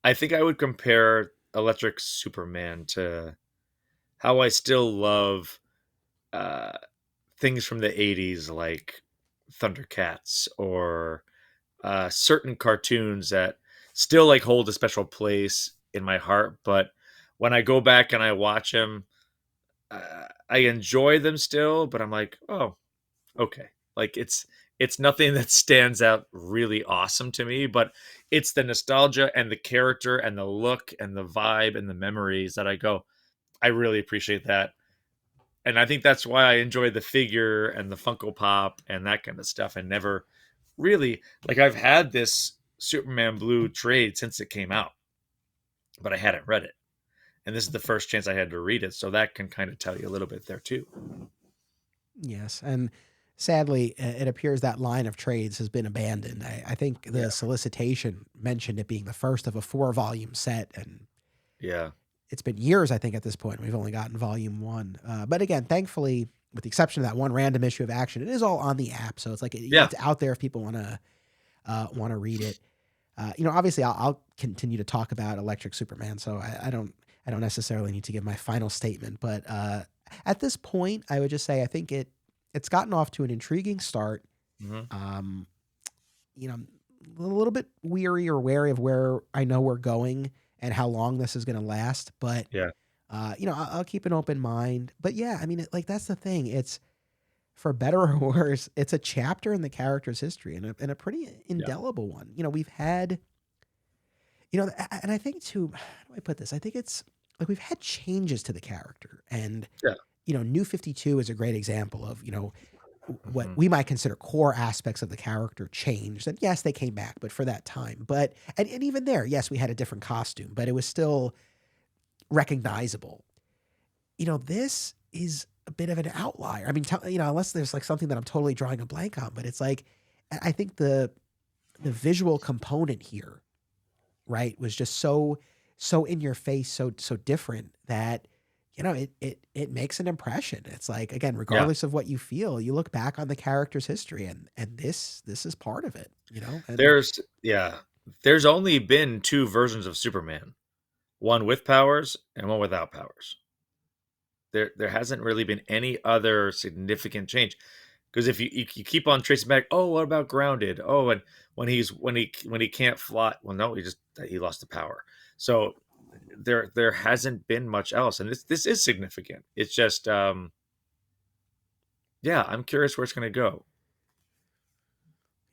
I think I would compare Electric Superman to how I still love uh, things from the 80s, like Thundercats, or certain cartoons that still like hold a special place in my heart. But when I go back and I watch them, I enjoy them still, but I'm like, oh, okay. Like it's nothing that stands out really awesome to me, but it's the nostalgia and the character and the look and the vibe and the memories that I go, I really appreciate that. And I think that's why I enjoy the figure and the Funko Pop and that kind of stuff. And never really, like, I've had this Superman Blue trade since it came out, but I hadn't read it. And this is the first chance I had to read it. So that can kind of tell you a little bit there too. Yes. And sadly, it appears that line of trades has been abandoned. I think the solicitation mentioned it being the first of a 4-volume set. And yeah, it's been years, I think, at this point. We've only gotten volume 1. But again, thankfully, with the exception of that one random issue of Action, it is all on the app. So it's like it's out there if people want to read it. Obviously, I'll continue to talk about Electric Superman, so I don't necessarily need to give my final statement. But at this point, I would just say I think it's gotten off to an intriguing start. Mm-hmm. I'm a little bit weary or wary of where I know we're going and how long this is going to last. But I'll keep an open mind. But yeah, I mean, that's the thing. It's, for better or worse, it's a chapter in the character's history and a pretty indelible one. We've had, and I think too, how do I put this? I think it's like we've had changes to the character, and New 52 is a great example of what we might consider core aspects of the character changed. And yes, they came back, but for that time. But and even there, yes, we had a different costume, but it was still recognizable. This is a bit of an outlier. I mean, unless there's like something that I'm totally drawing a blank on, but it's like, I think the visual component here, right, was just so in your face, so different that, it makes an impression. It's like, again, regardless of what you feel, you look back on the character's history and this is part of it, And there's only been 2 versions of Superman, one with powers and one without powers. There hasn't really been any other significant change, because if you keep on tracing back, oh, what about Grounded? Oh, and when he can't fly, well, no, he lost the power. So there hasn't been much else, and this is significant. It's just I'm curious where it's going to go.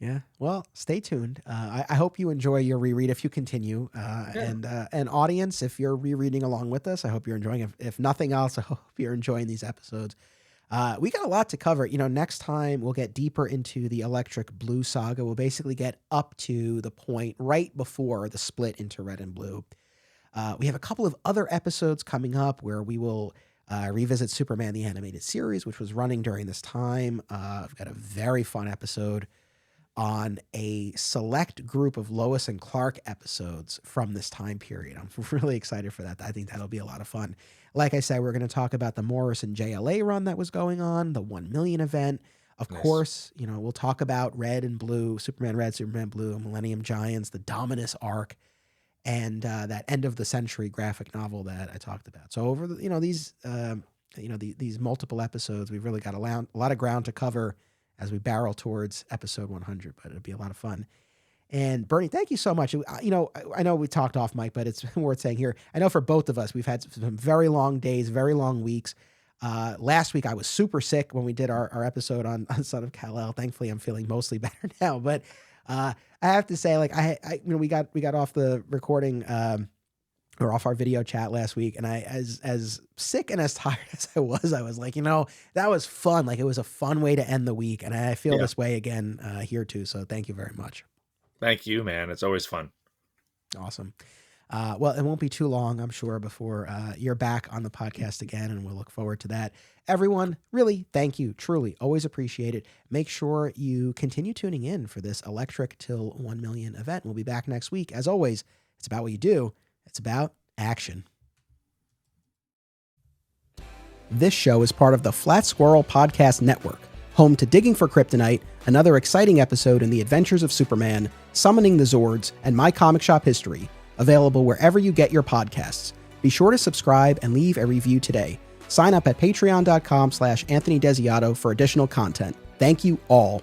Yeah. Well, stay tuned. I hope you enjoy your reread if you continue. And audience, if you're rereading along with us, I hope you're enjoying it. If nothing else, I hope you're enjoying these episodes. We got a lot to cover. Next time we'll get deeper into the Electric Blue saga. We'll basically get up to the point right before the split into Red and Blue. We have a couple of other episodes coming up where we will revisit Superman the Animated Series, which was running during this time. I've got a very fun episode on a select group of Lois and Clark episodes from this time period. I'm really excited for that. I think that'll be a lot of fun. Like I said, we're going to talk about the Morrison JLA run that was going on, the 1 million event. Of course, we'll talk about Red and Blue, Superman Red, Superman Blue, Millennium Giants, the Dominus arc, and that end of the century graphic novel that I talked about. So over the, these multiple episodes, we've really got a lot of ground to cover as we barrel towards episode 100, but it'll be a lot of fun. And Bernie, thank you so much. I know we talked off mic, but it's worth saying here. I know for both of us, we've had some very long days, very long weeks. Last week I was super sick when we did our episode on Son of Kal-El. Thankfully, I'm feeling mostly better now. But I have to say, like we got off the recording or off our video chat last week, and I, as sick and as tired as I was like, that was fun. Like, it was a fun way to end the week, and I feel this way again here too. So thank you very much. Thank you, man. It's always fun. Awesome. Well, it won't be too long, I'm sure, before you're back on the podcast again, and we'll look forward to that. Everyone, really, thank you. Truly, always appreciate it. Make sure you continue tuning in for this Electric Till 1 Million event. We'll be back next week. As always, it's about what you do. It's about action. This show is part of the Flat Squirrel Podcast Network, home to Digging for Kryptonite, another exciting episode in the adventures of Superman, Summoning the Zords, and My Comic Shop History, available wherever you get your podcasts. Be sure to subscribe and leave a review today. Sign up at patreon.com/Anthony Desiato for additional content. Thank you all.